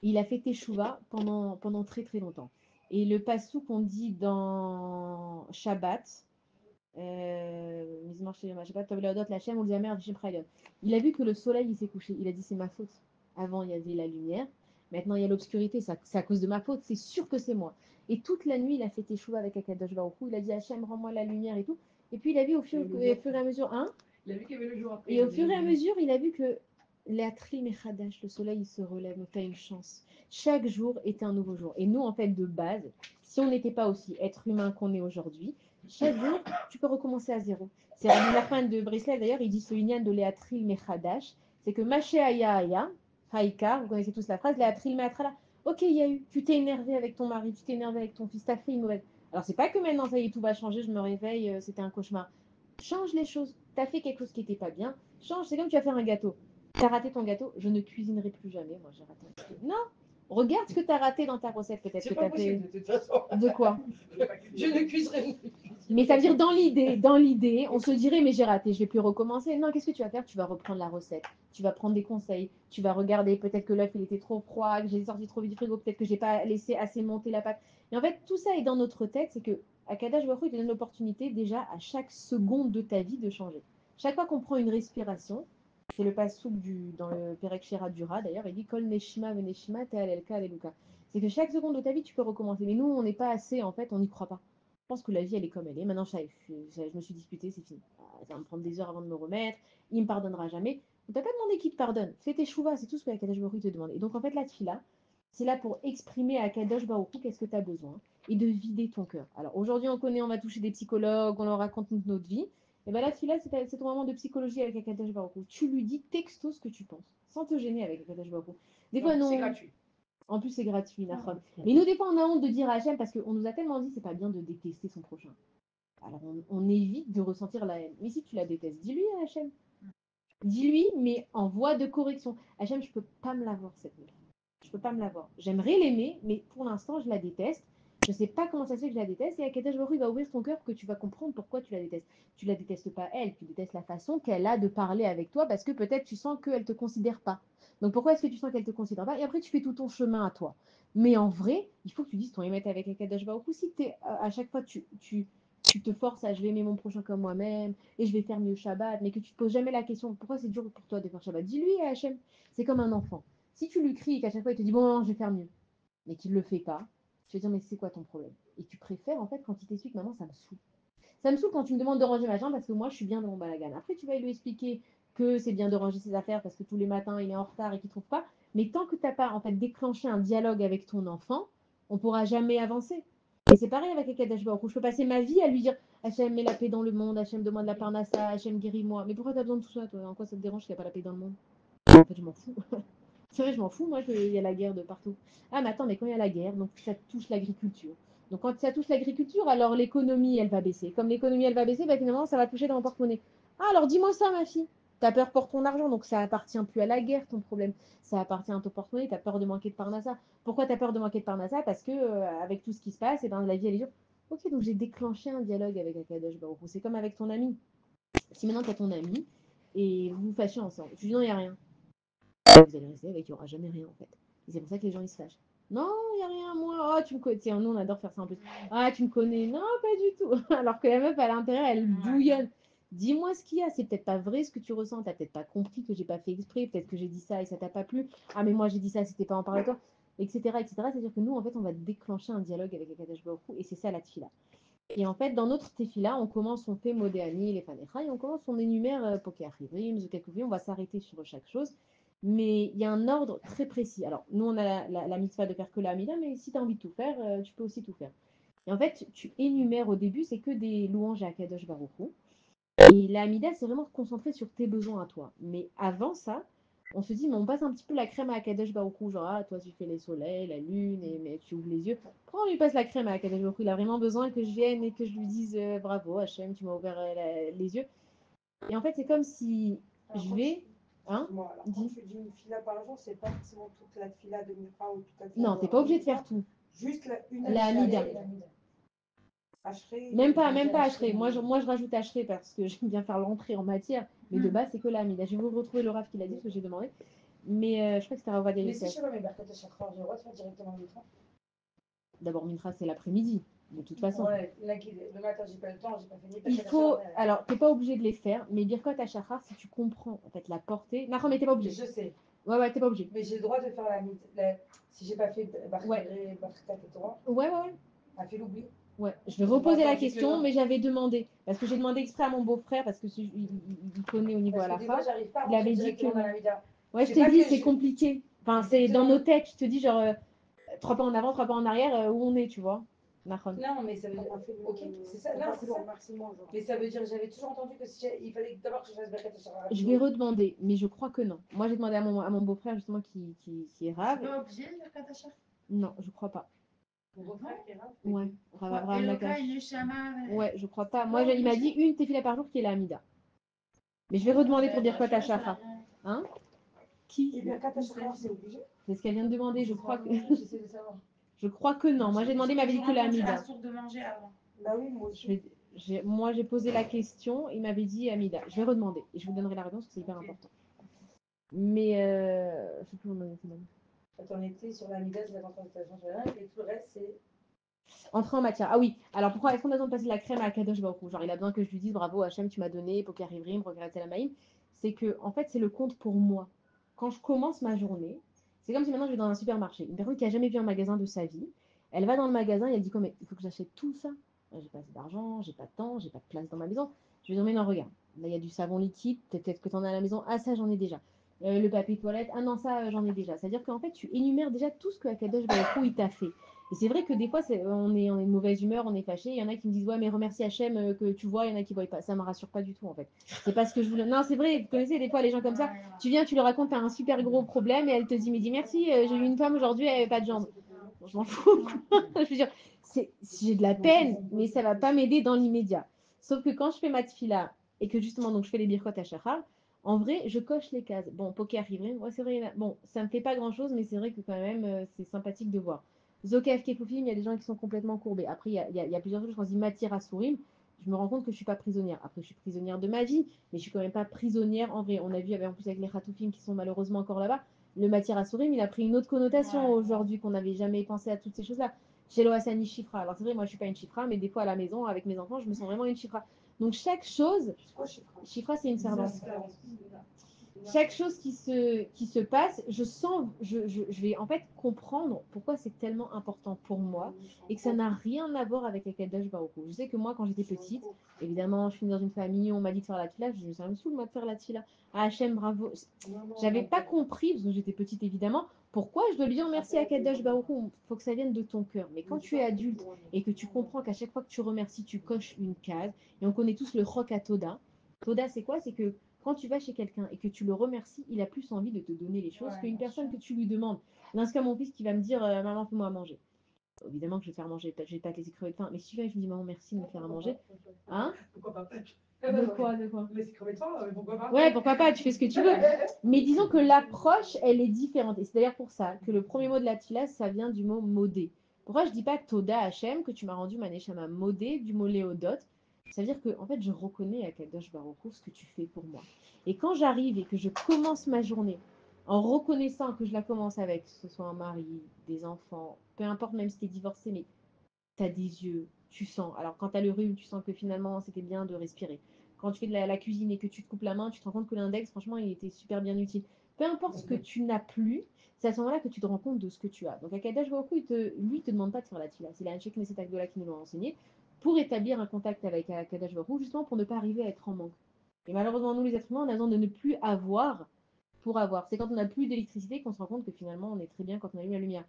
Il a fait teshuva pendant très très longtemps. Et le passou qu'on dit dans Shabbat, il a vu que le soleil il s'est couché. Il a dit c'est ma faute. Avant il y avait la lumière, maintenant il y a l'obscurité. C'est à cause de ma faute. C'est sûr que c'est moi. Et toute la nuit il a fait teshuva avec Akadosh Baruch Hu. Il a dit Hachem rends-moi la lumière et tout. Et puis il a vu au fur et à mesure, hein. Il a vu qu'il y avait le jour après. Et au fur et à mesure il a vu que l'Atrim et Khadash, le soleil il se relève. Donc tu as une chance. Chaque jour est un nouveau jour. Et nous en fait de base, si on n'était pas aussi être humain qu'on est aujourd'hui, chaque jour, tu peux recommencer à zéro. C'est Rabbi Nachman de Breslev, d'ailleurs, il dit ce Inyan de Léatril Mechadash, c'est que Maché Aya Aya, Haïka, vous connaissez tous la phrase, Léatril Meatrala. Ok, il y a eu, tu t'es énervé avec ton mari, tu t'es énervé avec ton fils, t'as fait une mauvaise. Alors, c'est pas que maintenant, ça y est, tout va changer, je me réveille, c'était un cauchemar. Change les choses. T'as fait quelque chose qui n'était pas bien, change. C'est comme tu vas faire un gâteau. T'as raté ton gâteau, je ne cuisinerai plus jamais. Moi, j'ai raté un gâteau. Non, regarde ce que t'as raté dans ta recette, peut-être C'est que pas t'as fait. possible de toute façon. De quoi? Je ne cuiserai. Mais ça veut dire dans l'idée, on se dirait mais j'ai raté, je vais plus recommencer. Non, qu'est-ce que tu vas faire? Tu vas reprendre la recette, tu vas prendre des conseils, tu vas regarder peut-être que l'œuf il était trop froid, que j'ai sorti trop vite du frigo, peut-être que j'ai pas laissé assez monter la pâte. Et en fait, tout ça est dans notre tête, c'est que Akadash Baruch Hu, il te donne l'opportunité déjà à chaque seconde de ta vie de changer. Chaque fois qu'on prend une respiration, c'est le passouk dans le Perek Shira Dura d'ailleurs, il dit Kol Neshima Veneshima Te Alelka Aleluka. C'est que chaque seconde de ta vie, tu peux recommencer. Mais nous, on n'est pas assez, en fait, on n'y croit pas. Je pense que la vie, elle est comme elle est. Maintenant, je me suis disputée, c'est fini. Ça va me prendre des heures avant de me remettre. Il me pardonnera jamais. On t'a pas demandé qui te pardonne. Fais tes chouvas, c'est tout ce que Akadosh Baruch Hu te demande. Et donc, en fait, la tefila, c'est là pour exprimer à Akadosh Baruch Hu qu'est-ce que tu as besoin et de vider ton cœur. Alors, aujourd'hui, on va toucher des psychologues, on leur raconte toute notre vie. Et bien, la tefila, c'est ton moment de psychologie avec Akadosh Baruch Hu. Tu lui dis texto ce que tu penses, sans te gêner avec Akadosh Baruch Hu. Des fois, non. C'est gratuit. En plus, c'est gratuit, Nachon. Mais nous, des fois, on a honte de dire à Hachem parce qu'on nous a tellement dit c'est pas bien de détester son prochain. Alors, on évite de ressentir la haine. Mais si tu la détestes, dis-lui à Hachem. Dis-lui, mais en voie de correction. Hachem, je peux pas me l'avoir, cette meuf. Je peux pas me l'avoir. J'aimerais l'aimer, mais pour l'instant, je la déteste. Je ne sais pas comment ça se fait que je la déteste. Et Akadosh Baruch Hu, il va ouvrir ton cœur que tu vas comprendre pourquoi tu la détestes. Tu la détestes pas elle, tu détestes la façon qu'elle a de parler avec toi parce que peut-être tu sens qu'elle ne te considère pas. Donc pourquoi est-ce que tu sens qu'elle ne te considère pas? Et après, tu fais tout ton chemin à toi. Mais en vrai, il faut que tu dises ton émet avec Akadosh Baruch Hu. Si à chaque fois, tu te forces à je vais aimer mon prochain comme moi-même et je vais faire mieux Shabbat, mais que tu ne te poses jamais la question pourquoi c'est dur pour toi de faire Shabbat. Dis-lui à Hachem, c'est comme un enfant. Si tu lui cries et qu'à chaque fois il te dit bon, je vais faire mieux, mais qu'il ne le fait pas, tu vas dire mais c'est quoi ton problème? Et tu préfères en fait quand il t'explique maman, ça me saoule. Ça me saoule quand tu me demandes de ranger ma chambre parce que moi je suis bien dans mon balagan. Après tu vas lui expliquer que c'est bien de ranger ses affaires parce que tous les matins il est en retard et qu'il ne trouve pas. Mais tant que tu n'as pas en fait déclenché un dialogue avec ton enfant, on ne pourra jamais avancer. Et c'est pareil avec Akadosh Baruch Hu. Je peux passer ma vie à lui dire Hachem, mets la paix dans le monde, Hachem, donne-moi de la parnassa, Hachem, guéris-moi. Mais pourquoi tu as besoin de tout ça, toi? En quoi ça te dérange qu'il n'y a pas la paix dans le monde? En fait, je m'en fous. C'est vrai, je m'en fous, moi, qu'il y a la guerre de partout. Ah, mais attends, mais quand il y a la guerre, donc ça touche l'agriculture. Donc quand ça touche l'agriculture, alors l'économie, elle va baisser. Comme l'économie, elle va baisser, bah, finalement, ça va toucher dans mon porte-monnaie. Ah, alors dis-moi ça, ma fille. T'as peur pour ton argent, donc ça appartient plus à la guerre, ton problème. Ça appartient à ton porte-monnaie, t'as peur de manquer de parnassa. Pourquoi t'as peur de manquer de parnassa? Parce que avec tout ce qui se passe, et ben, la vie, elle est dure. Ok, donc j'ai déclenché un dialogue avec Akadosh Baruch Hu. C'est comme avec ton ami. Si maintenant t'as ton ami et vous vous fâchez ensemble, tu dis non, il n'y a rien. Vous allez rester avec, il n'y aura jamais rien en fait. Et c'est pour ça que les gens ils se fâchent. Non, il n'y a rien, moi. Oh, tu me connais. Nous, on adore faire ça en plus. Ah, tu me connais. Non, pas du tout. Alors que la meuf, à l'intérieur, elle bouillonne. Dis-moi ce qu'il y a. C'est peut-être pas vrai ce que tu ressens. T'as peut-être pas compris que j'ai pas fait exprès. Peut-être que j'ai dit ça et ça t'a pas plu. Ah, mais moi, j'ai dit ça, c'était pas en parler toi. Etc. etc. C'est-à-dire que nous, en fait, on va déclencher un dialogue avec Akadosh Baruch Hu et c'est ça la tefila. Et en fait, dans notre tefila, on commence, on fait Modéani, les Fanecha, et on commence, on énumère Poké Achivrim, Zokekuvim, on va s'arrêter sur chaque chose. Mais il y a un ordre très précis. Alors, nous, on a la mitzvah de faire que la Amida, mais si tu as envie de tout faire, tu peux aussi tout faire. Et en fait, tu énumères au début, c'est que des louanges à Akadosh Baruch Hu. Et la Amida, c'est vraiment concentré sur tes besoins à toi. Mais avant ça, on se dit, mais on passe un petit peu la crème à Akadosh Baruch Hu, genre, ah, toi, tu fais les soleils, la lune, et mais tu ouvres les yeux. Pourquoi on lui passe la crème à Akadosh Baruch Hu? Il a vraiment besoin que je vienne et que je lui dise, bravo, Hachem, tu m'as ouvert les yeux. Et en fait, c'est comme si je vais... Hein? Quand tu dis une fila par jour, c'est pas forcément toute la fila de Mitra ou toute la fila. Non, t'es pas obligé de faire tout. Juste la Amida. Même pas Ashrei. Moi, je rajoute Ashrei parce que j'aime bien faire l'entrée en matière. Mais de base, c'est que la Amida. Je vais vous retrouver le raf qu'il a dit, ce que j'ai demandé. Mais je crois que c'était Rava des. Mais si je fais pas mes barquettes à chaque fois, j'ai le droit de faire directement Mitra. D'abord, Mitra, c'est l'après-midi, de toute façon. Ouais, le matin, j'ai pas le temps, j'ai pas fini. Il faut. Alors, t'es pas obligé de les faire, mais Birkot à Shachar, si tu comprends en fait la portée. Non, mais t'es pas obligé. Je sais. Ouais, t'es pas obligé. Mais j'ai le droit de faire si j'ai pas fait Barkhet et Torah. Ouais. A fait l'oubli. Ouais, je vais reposer la question, mais j'avais demandé. Parce que j'ai demandé exprès à mon beau-frère, parce que il connaît au niveau à la fin. Il avait dit que. Ouais, je t'ai dit, c'est compliqué. Enfin, c'est dans nos têtes, je te dis, genre, 3 pas en avant, 3 pas en arrière, où on est, tu vois. Non, mais ça veut dire. Ok, c'est ça. Non, c'est ça. Mais ça veut dire, j'avais toujours entendu que il fallait d'abord que je fasse Birkat Hashachar. Je vais redemander, mais je crois que non. Moi, j'ai demandé à mon beau-frère, justement, qui est rave. C'est pas obligé de Birkat Hashachar? Non, je crois pas. Mon beau-frère qui est rave? Ouais, Rav Nakash. Ouais, je crois pas. Moi, il m'a dit une tefila par jour qui est la Amida. Mais je vais redemander pour dire quoi ta chafa. Hein? Qui? C'est obligé. C'est ce qu'elle vient de demander, je crois que. J'essaie de savoir. Je crois que non. Moi, j'ai demandé, il m'avait dit que la Amida. De manger avant. Bah oui, moi aussi. Moi, j'ai posé la question, il m'avait dit Amida. Je vais redemander et je vous donnerai la réponse parce que c'est hyper important. Mais je sais plus où on en était même. Quand on était sur l'Amida, c'est la concentration sur la et tout le reste, c'est. Entrer en matière. Ah oui, alors pourquoi est-ce qu'on a besoin de passer la crème à Kadosh Baruch Hu? Genre, il a besoin que je lui dise bravo Hachem, tu m'as donné, Poker Ivrim, regretter la Maïm. C'est que, en fait, c'est le compte pour moi. Quand je commence ma journée, c'est comme si maintenant je vais dans un supermarché. Une personne qui n'a jamais vu un magasin de sa vie, elle va dans le magasin et elle dit quoi, mais il faut que j'achète tout ça. J'ai pas assez d'argent, j'ai pas de temps, j'ai pas de place dans ma maison. Je vais dire, mais non, regarde, là il y a du savon liquide, peut-être que tu en as à la maison. Ah, ça, j'en ai déjà. Le papier toilette, ah non, ça, j'en ai déjà. C'est-à-dire qu'en fait, tu énumères déjà tout ce que Akadosh Baruch Hu il t'a fait. Et c'est vrai que des fois, on est de mauvaise humeur, on est fâché. Il y en a qui me disent, ouais, mais remercie Hachem que tu vois. Il y en a qui ne voient pas. Ça ne me rassure pas du tout, en fait. C'est pas ce que je voulais. Non, c'est vrai, vous connaissez des fois les gens comme ça. Tu viens, tu leur racontes, tu as un super gros problème et elle te dit, mais dis merci, j'ai eu une femme aujourd'hui, elle n'avait pas de jambes. Je m'en fous. Je veux dire, j'ai de la peine, mais ça ne va pas m'aider dans l'immédiat. Sauf que quand je fais ma tefila et que justement, donc je fais les birkot à Shachar, en vrai, je coche les cases. Bon, poker arriverait. Ouais, c'est vrai. Bon, ça me fait pas grand chose, mais c'est vrai que quand même, c'est sympathique de voir. Zokef Kefufim, il y a des gens qui sont complètement courbés. Après, il y a plusieurs choses. Quand je dis Matir Asurim, je me rends compte que je ne suis pas prisonnière. Après, je suis prisonnière de ma vie, mais je ne suis quand même pas prisonnière en vrai. On a vu, en plus avec les Khatoufim qui sont malheureusement encore là-bas, le Matir Asurim, il a pris une autre connotation aujourd'hui qu'on n'avait jamais pensé à toutes ces choses-là. Chez Loassani Chifra. Alors c'est vrai, moi je ne suis pas une Chifra, mais des fois à la maison, avec mes enfants, je me sens vraiment une Chifra. Donc chaque chose, Chifra c'est une servante. Chaque chose qui se passe, je vais en fait comprendre pourquoi c'est tellement important pour moi et que ça n'a rien à voir avec Akadosh Baruch Hu. Je sais que moi, quand j'étais petite, évidemment, je suis dans une famille, on m'a dit de faire la tfila, je me suis un saoul, moi, de faire la tfila. Ah, Hachem, bravo. J'avais pas compris, parce que j'étais petite évidemment, pourquoi je dois lui dire merci à Akadosh Baruch Hu. Il faut que ça vienne de ton cœur. Mais quand tu es adulte et que tu comprends qu'à chaque fois que tu remercies, tu coches une case, et on connaît tous le Chok à Toda. Toda, c'est quoi? C'est que quand tu vas chez quelqu'un et que tu le remercies, il a plus envie de te donner les choses qu'une personne que tu lui demandes. Dans ce cas, mon fils qui va me dire maman, fais-moi à manger. Évidemment que je vais faire manger, je vais pas te laisser crever de faim, mais si tu viens et je me dis maman, merci de me faire à manger. Hein? Pourquoi pas? De quoi? Laisse crever de faim, mais pourquoi pas? Ouais, pourquoi pas, tu fais ce que tu veux. Mais disons que l'approche, elle est différente. Et c'est d'ailleurs pour ça que le premier mot de la tfila, ça vient du mot modé. Pourquoi je dis pas Toda Hachem, que tu m'as rendu ma neshama modé, du mot léodot? Ça veut dire que en fait, je reconnais à Kadosh Baruch Hu ce que tu fais pour moi. Et quand j'arrive et que je commence ma journée en reconnaissant que je la commence avec, que ce soit un mari, des enfants, peu importe, même si tu es divorcé, mais tu as des yeux, tu sens. Alors quand tu as le rhume, tu sens que finalement, c'était bien de respirer. Quand tu fais de la cuisine et que tu te coupes la main, tu te rends compte que l'index, franchement, il était super bien utile. Peu importe ce que tu n'as plus, c'est à ce moment-là que tu te rends compte de ce que tu as. Donc, Akadosh Baruch Hu, lui, il te demande pas de faire la tfila. C'est la Hanshek Knesset Agdola qui nous l'a enseigné pour établir un contact avec Akadosh Baruch Hu, justement pour ne pas arriver à être en manque. Et malheureusement, nous, les êtres humains, on a besoin de ne plus avoir pour avoir. C'est quand on n'a plus d'électricité qu'on se rend compte que finalement, on est très bien quand on allume la lumière.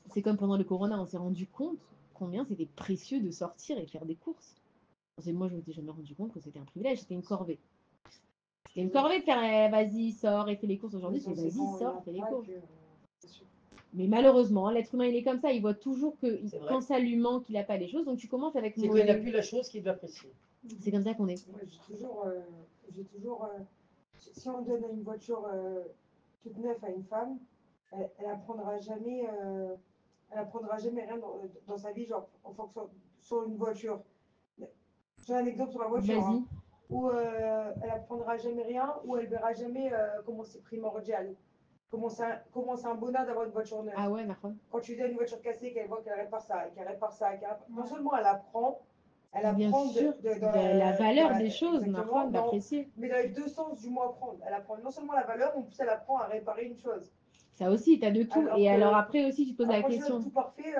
C'est comme pendant le corona, on s'est rendu compte combien c'était précieux de sortir et faire des courses. Moi, je ne m'étais jamais rendu compte que c'était un privilège, c'était une corvée. C'était une corvée de faire vas-y, sors et fais les courses. Aujourd'hui, c'est vas-y, sors, fais les courses. Mais malheureusement, l'être humain, il est comme ça. Il voit toujours que quand ça lui manque, il n'a pas les choses. Donc tu commences avec c'est qu'il n'a plus la chose qu'il doit apprécier. C'est comme ça qu'on est. Moi, j'ai toujours si on donne une voiture toute neuve à une femme, elle apprendra jamais rien dans sa vie, genre en fonction sur une voiture. J'ai un exemple sur la voiture. Vas-y. Où elle apprendra jamais rien, où elle verra jamais comment c'est primordial. Comment c'est un bonheur d'avoir une voiture neuve. Ah ouais, d'accord. Quand tu donnes une voiture cassée, qu'elle voit qu'elle répare ça, et qu'elle répare ça, non seulement elle apprend bien sûr, de la valeur des choses, d'apprécier. Mais dans les deux sens du mot apprendre. Elle apprend non seulement la valeur, mais en plus elle apprend à réparer une chose. Ça aussi, tu as de tout. Et alors après aussi, tu te poses la Quand question. tu tout parfait,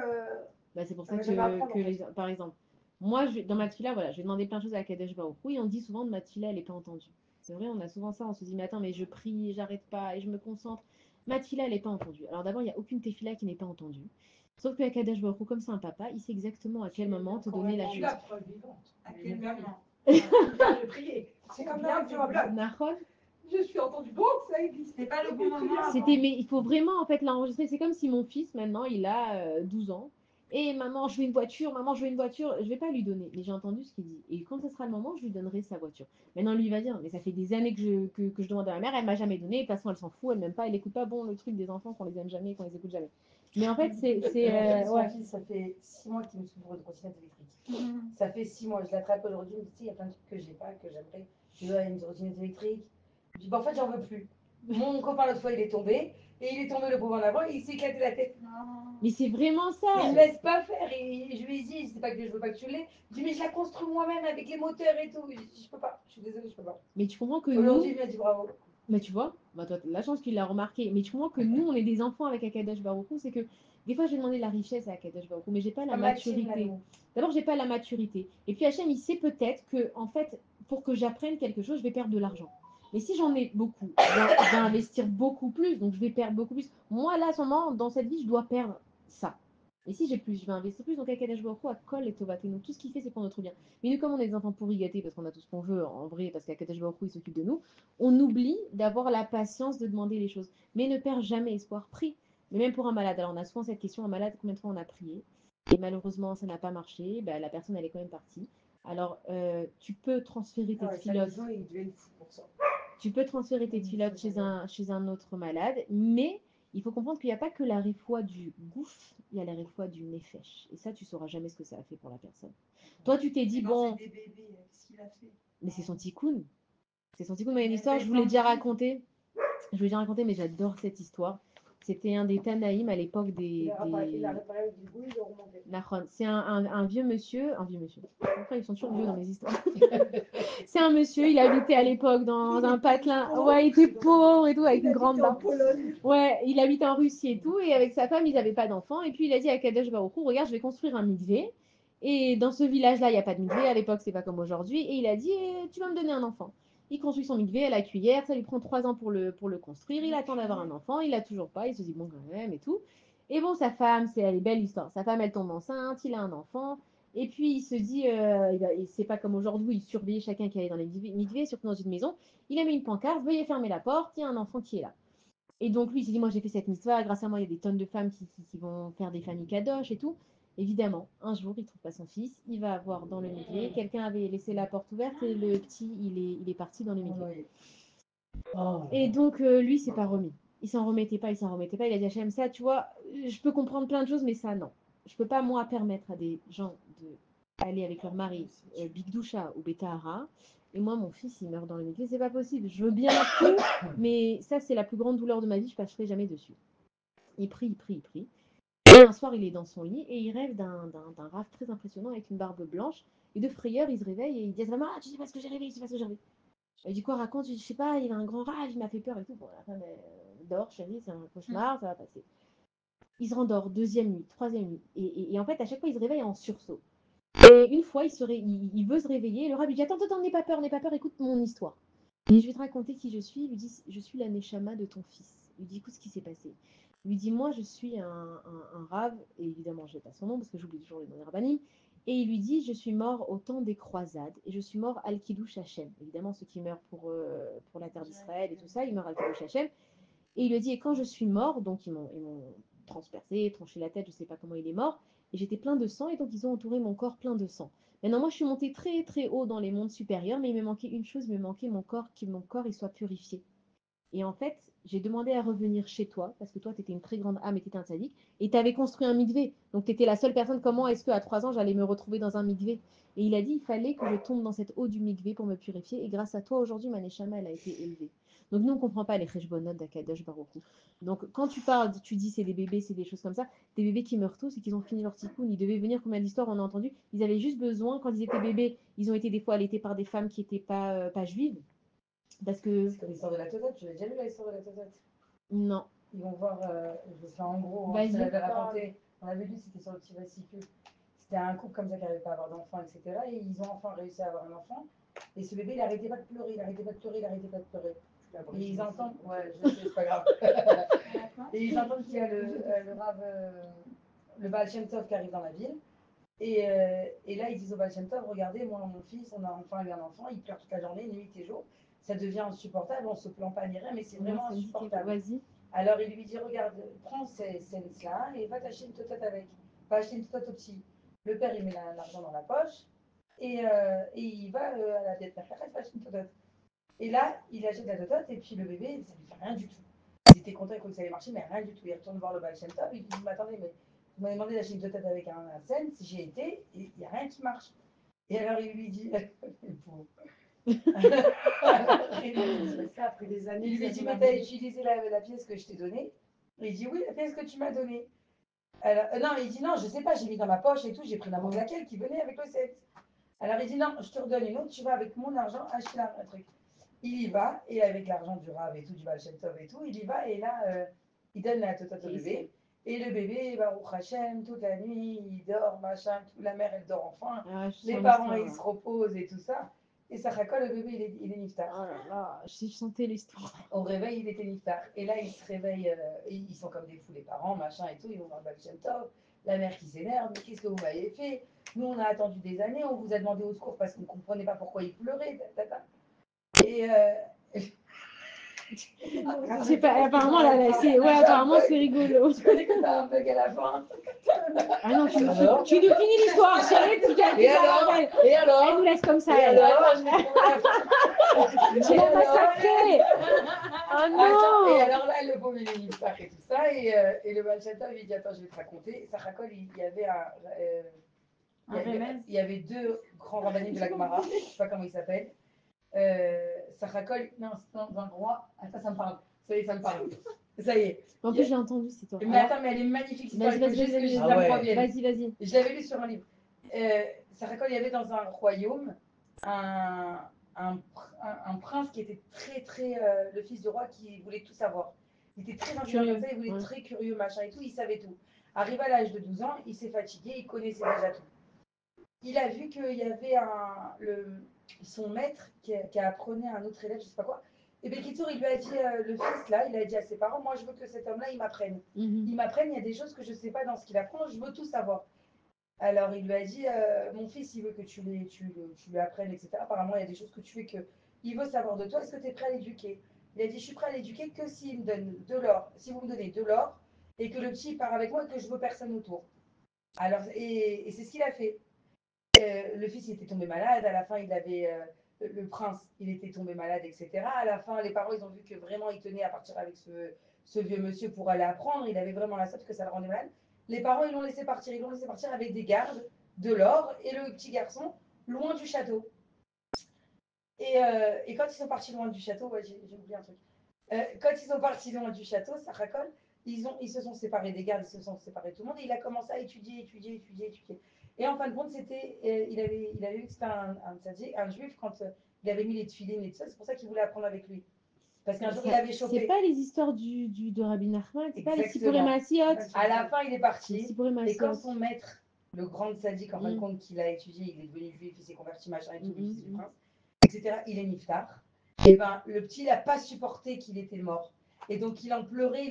c'est pour ça que par exemple, moi, dans ma tfila, voilà, je vais demander plein de choses à Kadesh Baruch Hu. Et on dit souvent de ma tfila, elle n'est pas entendue. C'est vrai, on a souvent ça, on se dit, mais attends, mais je prie, j'arrête pas et je me concentre. Ma tfila, elle n'est pas entendue. Alors d'abord, il n'y a aucune tefila qui n'est pas entendue. Sauf que Kadesh Baruch Hu, comme c'est un papa, il sait exactement à quel moment te donner la chose. À quel moment? Je priais. C'est comme bien tu bloc. Je suis entendu. Donc ça existe. C'était pas le bon moment. Mais il faut vraiment en fait l'enregistrer. C'est comme si mon fils maintenant il a 12 ans. Et maman, je veux une voiture, maman, je veux une voiture. Je vais pas lui donner, mais j'ai entendu ce qu'il dit. Et quand ce sera le moment, je lui donnerai sa voiture. Maintenant, lui il va dire, mais ça fait des années que je demande à ma mère, elle m'a jamais donné. De toute façon, elle s'en fout, elle m'aime pas, elle écoute pas. Bon, le truc des enfants qu'on les aime jamais, qu'on les écoute jamais. Mais en fait, c'est Mon fils, ça fait 6 mois qu'il me souffre de trottinette électrique. Ça fait 6 mois. Je l'attrape aujourd'hui, il me dit, il y a plein de trucs que j'ai pas, que j'aimerais. Je lui donne une trottinette électrique. Je dis, en fait, j'en veux plus. Mon copain, l'autre fois, il est tombé. Et il est tombé le pauvre en avant et il s'est éclaté la tête. Mais c'est vraiment ça. Il ne me laisse pas faire. Et je lui ai dit, c'est pas que je veux pas que tu l'aies. Je dis, mais je la construis moi-même avec les moteurs et tout. Je peux pas. Je suis désolée, je peux pas. Mais tu comprends que aujourd'hui, il m'a dit bravo. Mais tu vois, toi, la chance qu'il l'a remarqué. Mais tu comprends que nous, on est des enfants avec Akadosh Baruch Hu, c'est que des fois, je vais demander la richesse à Akadosh Baruch Hu, mais j'ai pas la maturité. D'abord, j'ai pas la maturité. Et puis Hachem, il sait peut-être que, en fait, pour que j'apprenne quelque chose, je vais perdre de l'argent. Mais si j'en ai beaucoup, je vais investir beaucoup plus, donc je vais perdre beaucoup plus. Moi, là, à ce moment, dans cette vie, je dois perdre ça. Et si j'ai plus, je vais investir plus. Donc, Akadosh Baruch Hu, à Kol et Tovatenu, tout ce qu'il fait, c'est pour notre bien. Mais nous, comme on est des enfants pourris gâtés, parce qu'on a tout ce qu'on veut, en vrai, parce qu'Akadosh Baruch Hu, il s'occupe de nous, on oublie d'avoir la patience de demander les choses. Mais ne perds jamais espoir. Prie. Mais même pour un malade. Alors, on a souvent cette question, un malade, combien de fois on a prié? Et malheureusement, ça n'a pas marché. La personne, elle est quand même partie. Alors, tu peux transférer tes filotes. Tu peux transférer tes filotes chez un autre malade, mais Il faut comprendre qu'il n'y a pas que la réfoua du gouffre, il y a la réfoua du nefesh. Et ça, tu sauras jamais ce que ça a fait pour la personne. Toi, tu t'es dit, bon. C'est des bébés, qu'est-ce qu'il a fait? Mais c'est son tikkun. C'est son tikkun. Mais il y a une histoire, je vous l'ai déjà raconté. Je vous l'ai déjà raconté, mais j'adore cette histoire. C'était un des Tanaïm à l'époque des. Il a réparé du goût, il a remonté. C'est un vieux monsieur. Un vieux monsieur. Après, ils sont toujours vieux dans mes histoires. C'est un monsieur, il habitait à l'époque dans un patelin. Ouais, il était pauvre et tout, avec une grande barbe. Ouais, il habitait en Russie et tout. Et avec sa femme, ils n'avaient pas d'enfants. Et puis, il a dit à Kadesh Baruch Hu, regarde, je vais construire un mikvé. Et dans ce village-là, il n'y a pas de mikvé. À l'époque, c'est pas comme aujourd'hui. Et il a dit, tu vas me donner un enfant. Il construit son mikvé à la cuillère. Ça lui prend 3 ans pour le construire. Il attend d'avoir un enfant. Il a toujours pas. Il se dit, bon, quand même, et tout. Et bon, sa femme, elle est belle l'histoire. Sa femme, elle tombe enceinte. Il a un enfant. Et puis il se dit, c'est pas comme aujourd'hui, il surveillait chacun qui allait dans les mikvés, surtout dans une maison. Il a mis une pancarte, veuillez fermer la porte, il y a un enfant qui est là. Et donc lui, il s'est dit, moi j'ai fait cette mitzvah, grâce à moi, il y a des tonnes de femmes qui vont faire des familles kadosh et tout. Évidemment, un jour, il trouve pas son fils, il va voir dans le mikvé, quelqu'un avait laissé la porte ouverte et le petit, il est parti dans le mikvé. Et donc lui, il s'est pas remis. Il s'en remettait pas. Il a dit Hachem, ça, tu vois, je peux comprendre plein de choses, mais ça, non. Je peux pas, moi, permettre à des gens d'aller avec leur mari Bigdoucha ou Betahara. Et moi, mon fils, il meurt dans le métier, c'est pas possible. Je veux bien tout, mais ça, c'est la plus grande douleur de ma vie, je passerai jamais dessus. Il prie. Et un soir, il est dans son lit et il rêve d'un rave très impressionnant avec une barbe blanche. Et de frayeur, il se réveille et il dit à sa maman, tu sais pas ce que j'ai rêvé, Et du coup, elle raconte, je sais pas, il y a un grand rave, il m'a fait peur et tout. Bon, la femme, dort, chérie, c'est un cauchemar, ça va passer. Il se rendort, deuxième nuit, troisième nuit. Et en fait, à chaque fois, il se réveille en sursaut. Et une fois, il veut se réveiller. Et le rab lui dit attends, n'aie pas peur, écoute mon histoire. Et je vais te raconter qui je suis. Il lui dit je suis la Neshama de ton fils. Il lui dit écoute ce qui s'est passé. Il lui dit moi, je suis un rave. Et évidemment, je n'ai pas son nom parce que j'oublie toujours les noms des rabbinim. Et il lui dit je suis mort au temps des croisades. Et je suis mort al-Kiddush Hashem. Évidemment, ceux qui meurent pour la terre d'Israël et tout ça, ils meurent al-Kiddush Hashem. Et il lui dit et quand je suis mort, donc ils m'ont transpercé, tranché la tête, je ne sais pas comment il est mort. Et j'étais plein de sang, et donc ils ont entouré mon corps plein de sang. Maintenant, moi, je suis montée très, très haut dans les mondes supérieurs, mais il me manquait une chose, il me manquait mon corps, que mon corps il soit purifié. Et en fait, j'ai demandé à revenir chez toi, parce que toi, tu étais une très grande âme et tu étais un tzaddik, et tu avais construit un mikvé. Donc, tu étais la seule personne. Comment est-ce qu'à 3 ans, j'allais me retrouver dans un mikvé? Et il a dit, il fallait que je tombe dans cette eau du mikvé pour me purifier. Et grâce à toi, aujourd'hui, ma neshama, elle a été élevée. Donc, nous, on ne comprend pas les cheshbonot d'Akadosh Baruch Hu. Donc, quand tu parles, tu dis c'est des bébés, c'est des choses comme ça, des bébés qui meurent tôt, c'est qu'ils ont fini leur tikkun. Ils devaient venir, combien d'histoires on a entendu? Ils avaient juste besoin, quand ils étaient bébés, ils ont été des fois allaités par des femmes qui n'étaient pas juives. Parce que. C'est comme l'histoire de la Totote, tu l'as déjà lu l'histoire de la Totote? Non. Ils vont voir, je sais en gros, je l'avais raconté, on avait lu, c'était sur le petit fascicule. C'était un couple comme ça qui n'arrivait pas à avoir d'enfant, etc. Et ils ont enfin réussi à avoir un enfant. Et ce bébé, il n'arrêtait pas de pleurer, Et ils entendent, ouais, je sais, c'est pas grave. Et ils entendent qu'il y a le Rav, le Baal Shem Tov qui arrive dans la ville. Et là, ils disent au Baal Shem Tov, regardez, moi, mon fils, on a enfin eu un enfant, il pleure toute la journée, nuit et jour. Ça devient insupportable, on ne se plaint pas ni rien, mais c'est vraiment insupportable. Vas-y. Alors il lui dit, regarde, prends ces là et va t'acheter une totote avec. Va acheter une totote au petit. Le père, il met l'argent dans la poche et il va à la tête. Il va acheter une totote. Et là, il achète la totote et puis le bébé, ça lui fait rien du tout. Ils étaient contents que ça allait marcher, mais rien du tout. Il retourne voir le Baal Shem Tov, il lui dit, mais attendez, mais vous m'avez demandé d'acheter une totote avec un scène, si j'y ai été, il n'y a rien qui marche. Et alors il lui dit, après des années, il lui dit, mais t'as utilisé la pièce que je t'ai donnée? Il dit, oui, la pièce que tu m'as donnée. Alors, non, il dit, non, je sais pas, j'ai mis dans ma poche et tout, j'ai pris la main de laquelle qui venait avec le set. Alors il dit, non, je te redonne une autre, tu vas avec mon argent acheter un truc. Il y va, et avec l'argent du Rav et tout, du Baal Shem Tov et tout, il y va, et là, il donne la totote au bébé. Et le bébé, Baruch Hashem, toute la nuit, il dort, machin, la mère, elle dort enfin. Les parents, ils se reposent et tout ça. Et ça racole, le bébé, il est niftar. Oh là là, je sentais l'histoire. Au réveil, il était niftar. Et là, ils se réveillent, ils sont comme des fous, les parents, machin et tout, ils vont voir Baal Shem Tov. La mère qui s'énerve, mais qu'est-ce que vous m'avez fait? Nous, on a attendu des années, on vous a demandé au secours parce qu'on ne comprenait pas pourquoi il pleurait. Et je sais pas, apparemment, là, c'est rigolo. Tu connais que t'as un bug à la fin. Ah non, tu nous finis l'histoire, chérie, Et alors? Elle nous laisse comme ça. Et elle. alors, je vais trouver la fin. Tu l'as massacrée. Oh Attends, non. et alors là, le pauvre, il est Yitzhak et tout ça, et le Baal Shem Tov, il dit, attends, je vais te raconter. Sarachol, il y avait il y avait deux grands rabbins de la Gemara, je ne sais pas comment ils s'appellent. Sarachol, non, c'est un roi. Attends, ça me parle. Ça y est, ça me parle. Ça y est. En plus, j'ai entendu, c'est toi. Mais attends, mais elle est magnifique. Vas-y, vas-y. Je l'avais lu sur un livre. Sarachol, il y avait dans un royaume un prince qui était très, le fils du roi qui voulait tout savoir. Il était très intelligent comme ça, il voulait être très curieux, machin et tout, il savait tout. Arrivé à l'âge de 12 ans, il s'est fatigué, il connaissait déjà tout. Il a vu qu'il y avait son maître qui apprenait à un autre élève, je sais pas quoi. Et Bekitour, il lui a dit, le fils là, il a dit à ses parents, moi je veux que cet homme-là, il m'apprenne. Il m'apprenne, il y a des choses que je ne sais pas dans ce qu'il apprend, je veux tout savoir. Alors il lui a dit, mon fils, il veut que tu lui apprennes, etc. Apparemment, il y a des choses que tu fais qu'il veut savoir de toi, est-ce que tu es prêt à l'éduquer? Il a dit, je suis prêt à l'éduquer que s'il me donne de l'or, si vous me donnez de l'or, et que le petit part avec moi et que je veux personne autour. Alors, et c'est ce qu'il a fait. Le fils il était tombé malade, à la fin il avait le prince, il était tombé malade, etc. À la fin, les parents ils ont vu que vraiment il tenait à partir avec ce vieux monsieur pour aller apprendre, il avait vraiment la sorte que ça le rendait malade. Les parents ils l'ont laissé partir avec des gardes, de l'or et le petit garçon loin du château. Et quand ils sont partis loin du château, ouais, j'ai oublié un truc. Quand ils sont partis loin du château, Sarachol, ils se sont séparés des gardes, ils se sont séparés de tout le monde et il a commencé à étudier. Et en fin de compte, il avait vu que c'était un juif quand il avait mis les tefilines et tout ça, c'est pour ça qu'il voulait apprendre avec lui. Parce qu'un jour, il avait chopé. C'est pas les histoires de Rabbi Nachman, c'est pas les Sipouré Massiot. À la fin, il est parti. Et quand son maître, le grand sadique, en fin de compte, qu'il a étudié, il est devenu juif, il s'est converti, machin et tout, le fils du prince, etc., il est niftar. Et ben, le petit, il n'a pas supporté qu'il était mort. Et donc, il en pleurait.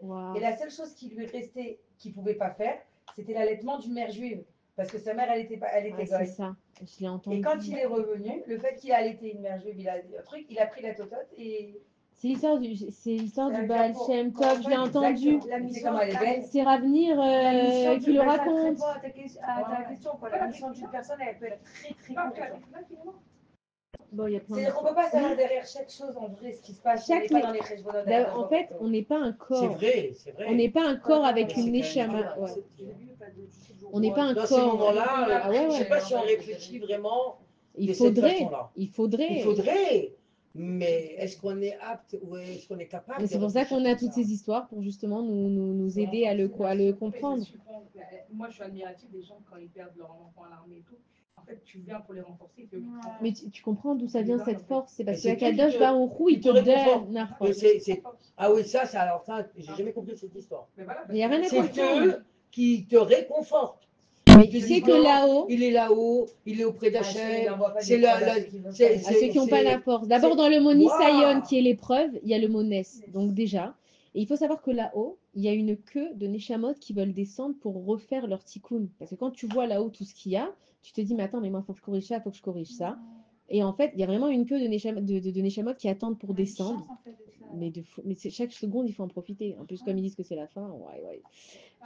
Wow. Et la seule chose qui lui restait, qu'il ne pouvait pas faire, c'était l'allaitement d'une mère juive. Parce que sa mère, elle était goy. C'est ça, je l'ai entendu. Et quand il est revenu, le fait qu'il a allaité une mère juive, il a pris la totote et... C'est l'histoire du Baal Shem Tov, je l'ai entendu. C'est Ravenir qui le raconte. À ta question, la mission d'une personne, elle peut être très courte. Bon, c'est-à-dire qu'on ne peut pas savoir derrière chaque chose en vrai ce qui se passe. On n'est pas dans les cheshbonot. En fait, on n'est pas un corps. C'est vrai. On n'est pas un corps avec une neshama. Ouais. On n'est pas un corps. Dans ces moments-là, je ne sais pas si on réfléchit vraiment. Il faudrait. Mais est-ce qu'on est apte ou est-ce qu'on est capable? C'est pour ça qu'on a toutes ces histoires pour justement nous aider à le comprendre. Moi, je suis admirative des gens quand ils perdent leur enfant à l'armée et tout. En fait, tu viens pour les renforcer. Mais tu comprends d'où ça vient cette force? C'est parce que Kadosh Baruch Hu, il te donne la force. Ah oui, ça, j'ai jamais compris cette histoire. Mais il n'y a rien à comprendre. C'est eux qui te réconfortent. Mais tu sais que là-haut, il est auprès d'Hachem. C'est ceux qui n'ont pas la force. D'abord, dans le mot Nisayon, qui est l'épreuve, il y a le mot Nes. Donc déjà, et il faut savoir que là-haut, il y a une queue de Neshamot qui veulent descendre pour refaire leur tikkun. Parce que quand tu vois là-haut tout ce qu'il y a, tu te dis, mais attends, mais moi, il faut que je corrige ça, il faut que je corrige ça. Et en fait, il y a vraiment une queue de Neshamot qui attendent pour descendre. Mais chaque seconde, il faut en profiter. En plus, comme ils disent que c'est la fin, ouais.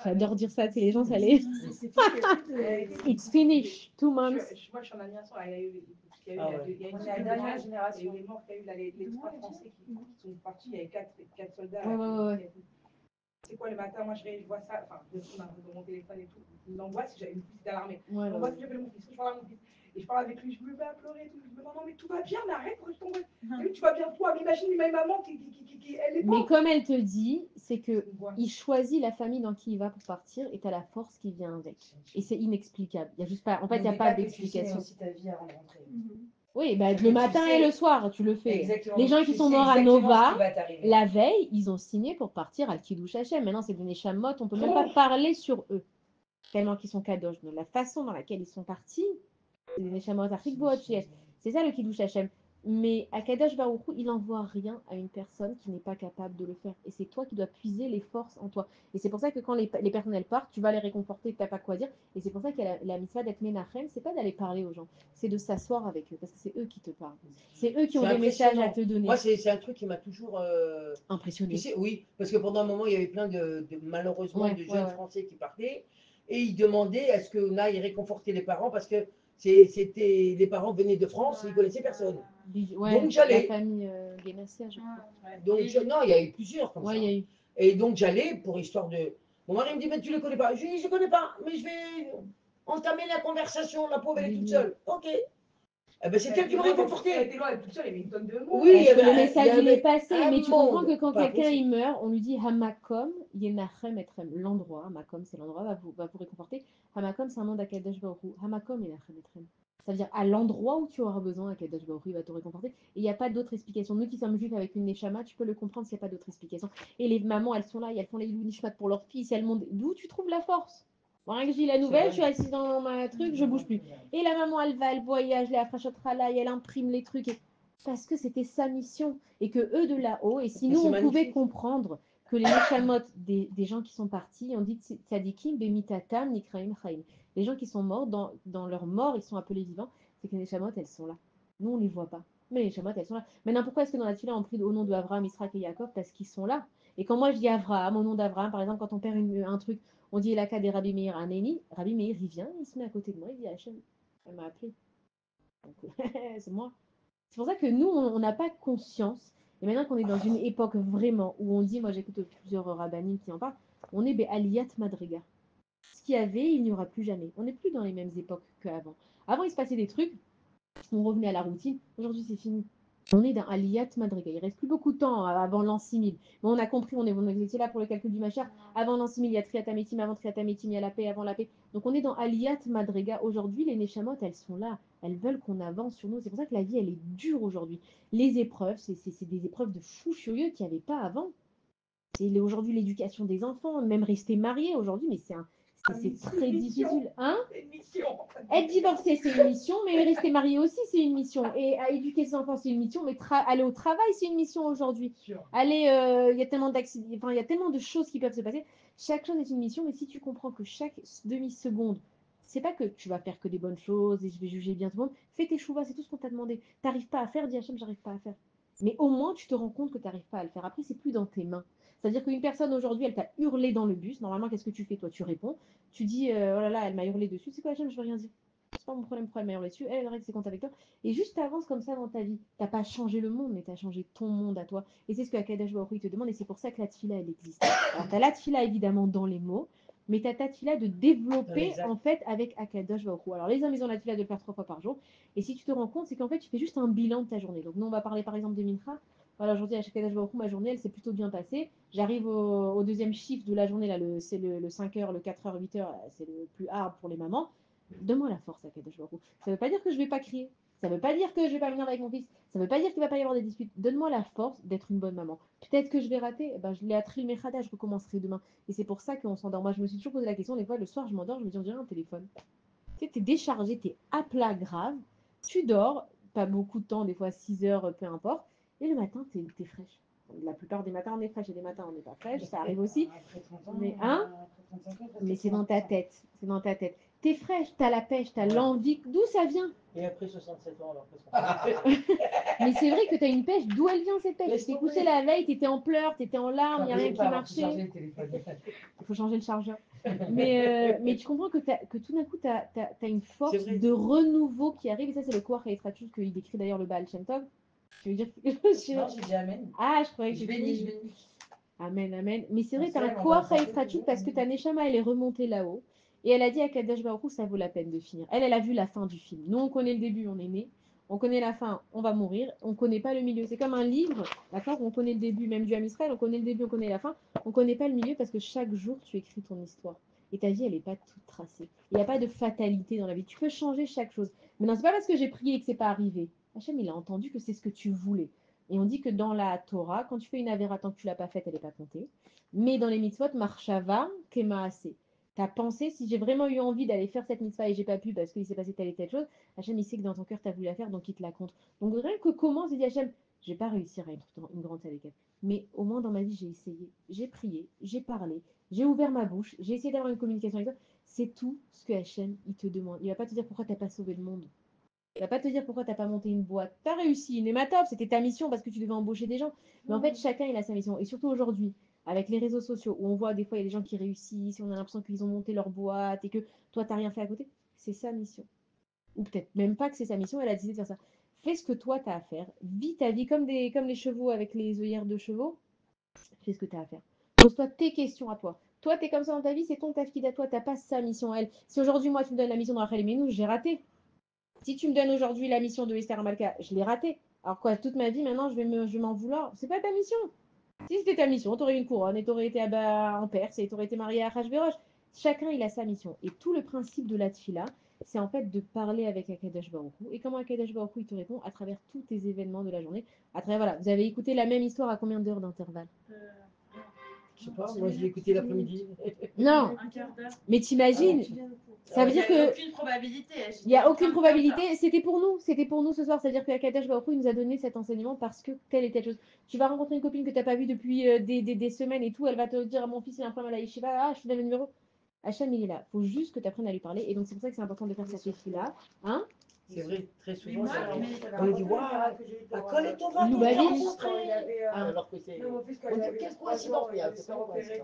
J'adore dire ça, les gens, ça les... It's finished, 2 months. Moi, je suis en admiration. Il y a une dernière génération. Il y a eu les morts, il y a eu les 3 Français qui sont partis. Il y avait 4 soldats. Ouais. C'est quoi le matin? Moi, je vois ça. Enfin, je suis dans mon téléphone et tout. L'angoisse, j'avais une petite alarmée. L'angoisse, j'appelle mon fils. Je parle à mon fils. Et je parle avec lui, je me mets à pleurer et tout. Je me dis, non, mais tout va bien, mais arrête, pourquoi je tombe? Tu vas bien, toi, imagine ma maman qui elle est pas. Mais comme elle te dit, c'est que il choisit la famille dans qui il va pour partir et tu as la force qui vient avec. Et c'est inexplicable. Il y a juste pas, en fait, il n'y a pas d'explication. Tu sais aussi ta vie avant de rentrer. Oui, bah, le matin et le soir, tu le fais. Exactement. Les gens qui sont morts à Nova, la veille, ils ont signé pour partir à Kiddush Hashem. Maintenant, c'est des Neshamot, on ne peut même pas parler sur eux. Tellement qu'ils sont kadosh. La façon dans laquelle ils sont partis, c'est des Neshamot Arikbot. C'est ça le Kiddush Hashem. Mais Akadosh Baruch Hu, il n'envoie rien à une personne qui n'est pas capable de le faire. Et c'est toi qui dois puiser les forces en toi. Et c'est pour ça que quand les personnes elles partent, tu vas les réconforter, tu n'as pas quoi dire. Et c'est pour ça qu'il y a la mitzvah d'être Menachem, c'est pas d'aller parler aux gens, c'est de s'asseoir avec eux, parce que c'est eux qui te parlent. C'est eux qui ont des messages à te donner. Moi, c'est un truc qui m'a toujours impressionné. Tu sais, oui, parce que pendant un moment, il y avait plein malheureusement, de jeunes Français qui partaient et ils demandaient est-ce qu'on aille réconforter les parents parce que les parents venaient de France, ils ne connaissaient personne. Donc j'allais. La famille Guénassia, je crois. Donc non, il y a eu plusieurs comme ça. Il y a eu. Et donc j'allais pour histoire de. Mon mari me dit mais tu ne les connais pas. Je lui dis je ne connais pas, mais je vais entamer la conversation. La pauvre elle est toute seule. Ok. Eh ben, c'est elle qui m'a réconforté. Elle était loin, elle est toute seule, il y avait une tonne de mots. Oui, le message il est passé, mais tu comprends que quand quelqu'un possible. il meurt, on lui dit Hamakom, Yenachem Etrem. L'endroit, Hamakom c'est l'endroit, va vous réconforter. Hamakom c'est un nom d'Akadosh Baruch Hu. Hamakom Yenachem Etrem. Ça veut dire à l'endroit où tu auras besoin, Akadosh Baruch Hu il va te réconforter. Et il n'y a pas d'autre explication. Nous qui sommes juifs avec une Neshama, tu peux le comprendre s'il n'y a pas d'autre explication. Et les mamans, elles sont là, elles font les Nishmat pour leur fils, elles montent. D'où tu trouves la force? Moi, rien que je dis la nouvelle, je suis assise dans ma truc, je bouge plus. Et la maman, elle va, elle voyage, elle affrachotera là, et elle imprime les trucs. Parce que c'était sa mission. Et que eux de là-haut, et si nous, on pouvait comprendre que les neshamot des gens qui sont partis, on dit tzadikim bemitatam nikraim chaim. Les gens qui sont morts, dans leur mort, ils sont appelés vivants, c'est que les neshamot, elles sont là. Nous, on ne les voit pas. Mais les neshamot, elles sont là. Maintenant, pourquoi est-ce que dans la tefila, on prie au nom de Abraham, Israël et Jacob? Parce qu'ils sont là. Et quand moi, je dis Abraham, au nom d'Abraham, par exemple, quand on perd un truc, on dit Elaka des Rabbi Meir Aneni, Rabbi Meir, il vient, il se met à côté de moi, il dit Hachem, elle m'a appelé. C'est moi. C'est pour ça que nous, on n'a pas conscience. Et maintenant qu'on est dans une époque vraiment où on dit, moi j'écoute plusieurs rabbinim qui en parlent, on est Aliyat Madriga. Ce qu'il y avait, il n'y aura plus jamais. On n'est plus dans les mêmes époques qu'avant. Avant, il se passait des trucs, on revenait à la routine. Aujourd'hui, c'est fini. On est dans Aliyat Madriga. Il reste plus beaucoup de temps avant l'an 6000. Mais on a compris, on était là pour le calcul du Machar. Avant l'an 6000, il y a Triatamétim, avant Triatamétim, il y a la paix, avant la paix. Donc on est dans Aliyat Madriga. Aujourd'hui, les Neshamot, elles sont là. Elles veulent qu'on avance sur nous. C'est pour ça que la vie, elle est dure aujourd'hui. Les épreuves, c'est des épreuves de fous furieux qu'il n'y avait pas avant. C'est aujourd'hui l'éducation des enfants, même rester marié aujourd'hui, mais c'est très difficile. Hein? Être divorcé, c'est une mission, mais rester marié aussi, c'est une mission. Et à éduquer ses enfants, c'est une mission, mais aller au travail, c'est une mission aujourd'hui. Aller, il y a tellement d'accidents, enfin, il y a tellement de choses qui peuvent se passer. Chaque chose est une mission, mais si tu comprends que chaque demi-seconde, c'est pas que tu vas faire que des bonnes choses et je vais juger bien tout le monde. Fais tes chouvas, c'est tout ce qu'on t'a demandé. T'arrives pas à faire, dis Hachem, j'arrive pas à faire. Mais au moins, tu te rends compte que tu n'arrives pas à le faire. Après, c'est plus dans tes mains. C'est-à-dire qu'une personne aujourd'hui, elle t'a hurlé dans le bus. Normalement, qu'est-ce que tu fais? Toi, tu réponds. Tu dis, oh là là, elle m'a hurlé dessus. C'est quoi, Hachem? Je veux rien dire. C'est pas mon problème, pourquoi elle m'a hurlé dessus. Elle règle ses comptes avec toi. Et juste avance comme ça dans ta vie. T'as pas changé le monde, mais tu as changé ton monde à toi. Et c'est ce que Akadosh Baruch Hu te demande. Et c'est pour ça que la tfila, elle existe. Alors, tu as la tfila, évidemment, dans les mots. Mais tu as ta tfila de développer, en fait, avec Akadosh Baruch Hu. Alors, les hommes, ils ont la tfila de le faire 3 fois par jour. Et si tu te rends compte, c'est qu'en fait, tu fais juste un bilan de ta journée. Donc, nous, on va parler, par exemple, de Mincha. Voilà, aujourd'hui, à Akadosh Baruch Hu, ma journée, elle s'est plutôt bien passée. J'arrive au deuxième chiffre de la journée, là, c'est le 5h, le 4h, 8h, c'est le plus hard pour les mamans. Donne-moi la force, Akadosh Baruch Hu. Ça ne veut pas dire que je ne vais pas crier. Ça ne veut pas dire que je ne vais pas venir avec mon fils. Ça ne veut pas dire qu'il ne va pas y avoir des disputes. Donne-moi la force d'être une bonne maman. Peut-être que je vais rater. Eh ben, je l'ai appris le Mechada, je recommencerai demain. Et c'est pour ça qu'on s'endort. Moi, je me suis toujours posé la question. Des fois, le soir, je m'endors, je me dis, on dirait un téléphone. Tu sais, tu es déchargé, tu es à plat grave. Tu dors, pas beaucoup de temps, des fois 6 heures, peu importe. Et le matin, tu es fraîche. La plupart des matins, on est fraîche et des matins, on n'est pas fraîche. Ça arrive aussi. Mais, hein? Mais c'est dans ta tête. C'est dans ta tête. T'es fraîche, t'as la pêche, t'as l'envie. D'où ça vient? Et après 67 ans, alors mais c'est vrai que t'as une pêche. D'où elle vient cette pêche? Tu t'es couché la veille, t'étais en pleurs, t'étais en larmes, il n'y a rien qui marchait. Il faut changer le chargeur. mais tu comprends que tout d'un coup, t'as une force de renouveau qui arrive. Et ça, c'est le Koach HaEtratut qu'il décrit d'ailleurs le Baal Shem Tov. Tu veux dire que non, j'ai dit Amen. Ah, je croyais que je bénis. Amen, amen. Mais c'est vrai, tu as un Koach HaEtratut parce que ta Neshama, elle est remontée là-haut. Et elle a dit à Kadesh Baruch Hu, ça vaut la peine de finir. Elle a vu la fin du film. Nous, on connaît le début, on est né. On connaît la fin, on va mourir. On ne connaît pas le milieu. C'est comme un livre, d'accord? On connaît le début, même du Ham Israël, on connaît le début, on connaît la fin. On ne connaît pas le milieu parce que chaque jour, tu écris ton histoire. Et ta vie, elle n'est pas toute tracée. Il n'y a pas de fatalité dans la vie. Tu peux changer chaque chose. Mais non, c'est pas parce que j'ai prié que c'est pas arrivé. Hachem, il a entendu que c'est ce que tu voulais. Et on dit que dans la Torah, quand tu fais une avéra, tant que tu l'as pas faite, elle n'est pas comptée. Mais dans les mitzvot, marshava kemaase. T'as pensé, si j'ai vraiment eu envie d'aller faire cette mitzvah et j'ai pas pu parce qu'il s'est passé telle et telle chose, Hachem, il sait que dans ton cœur, tu as voulu la faire, donc il te la compte. Donc rien que commence et dis Hachem, je vais pas réussir à être une grande avec elle. Mais au moins dans ma vie, j'ai essayé, j'ai prié, j'ai parlé, j'ai ouvert ma bouche, j'ai essayé d'avoir une communication avec toi. C'est tout ce que Hachem, il te demande. Il va pas te dire pourquoi t'as pas sauvé le monde. Il va pas te dire pourquoi t'as pas monté une boîte. T'as réussi, Nématop, c'était ta mission parce que tu devais embaucher des gens. Mais en fait, chacun, il a sa mission. Et surtout aujourd'hui, avec les réseaux sociaux, où on voit des fois, il y a des gens qui réussissent, et on a l'impression qu'ils ont monté leur boîte et que toi, t'as rien fait à côté. C'est sa mission. Ou peut-être même pas que c'est sa mission, elle a décidé de faire ça. Fais ce que toi, t'as à faire. Vis ta vie comme les chevaux avec les œillères de chevaux. Fais ce que t'as à faire. Pose-toi tes questions à toi. Toi, t'es comme ça dans ta vie, c'est ton taf qui à toi, t'as pas sa mission à elle. Si aujourd'hui, moi, tu me donnes la mission de Rachel Menou, j'ai raté. Si tu me donnes aujourd'hui la mission de Esther Amalka, je l'ai ratée. Alors quoi, toute ma vie, maintenant, je vais m'en vouloir. C'est pas ta mission. Si c'était ta mission, t'aurais eu une couronne et t'aurais été en Perse et t'aurais été marié à Achashverosh. Chacun, il a sa mission. Et tout le principe de la tfila, c'est en fait de parler avec Akadosh Baruch Hu. Et comment Akadosh Baruch Hu, il te répond à travers tous tes événements de la journée. À travers, voilà, vous avez écouté la même histoire à combien d'heures d'intervalle? Je sais pas, moi je l'ai écouté l'après-midi. Non, Un quart d'heure. mais t'imagines, ça veut dire que. Il n'y a aucune probabilité. Il n'y a aucune probabilité. C'était pour nous. C'était pour nous ce soir. C'est-à-dire que Akadosh Baruch Hu, il nous a donné cet enseignement parce que telle et telle chose. Tu vas rencontrer une copine que tu n'as pas vue depuis des semaines et tout. Elle va te dire, mon fils, il a un problème à la yeshiva. Ah, je te donne le numéro. Hacham, il est là. Il faut juste que tu apprennes à lui parler. Et donc, c'est pour ça que c'est important de faire cette écrit-là. Hein? C'est vrai, très souvent, moi, on me dit, waouh, à Colette Thomas, tu l'as rencontré. Alors que c'est. Mon fils, quand On il dit, avait quelle 3 coïncidence, ans, mais il y a il s'est opéré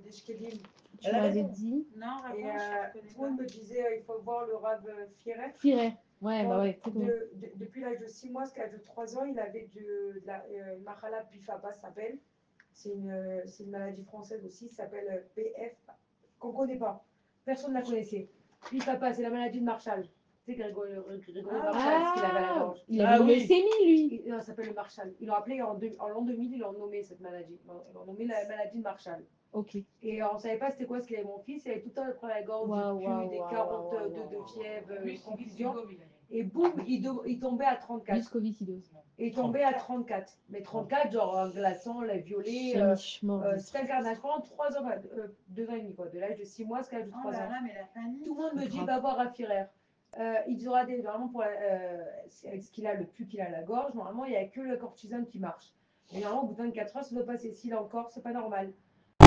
des shkelim. Tu m'avais dit. Non, Et tout le monde me disait, il faut voir le Rav Fierer. Firet. Ouais, bah ouais. Depuis l'âge de 6 mois jusqu'à l'âge de 3 ans, il avait de la Mahala Pifaba, ça s'appelle. C'est une maladie française aussi, ça s'appelle PF, qu'on ne connaît pas. Personne ne la connaissait. Pifaba, c'est la maladie de Marshall. Tu sais, Grégory Marshall, ce qu'il avait à la gorge. Il avait une leucémie, lui. Ça s'appelle le Marshall. Ils l'ont appelé en l'an 2000, ils l'ont nommé cette maladie. Ils l'ont nommé la maladie de Marshall. Ok. Et on ne savait pas c'était quoi ce qu'il avait mon fils. Il avait tout le temps le problème à la gorge, des 42 de fièvre, confusion. Et boum, il tombait à 34. Muscoviscidose. Et il tombait à 34. Mais 34, genre un glaçon, la violet. C'était un carnage pendant 3 ans, 2 ans et demi, quoi. De l'âge de 6 mois jusqu'à l'âge de 3 ans. Tout le monde me dit, va voir à Firer. Il aura normalement, avec ce qu'il a, le pus qu'il a à la gorge, normalement, il n'y a que le cortisone qui marche. Et normalement, au bout de 24 heures, ça doit passer. S'il a encore, c'est pas normal.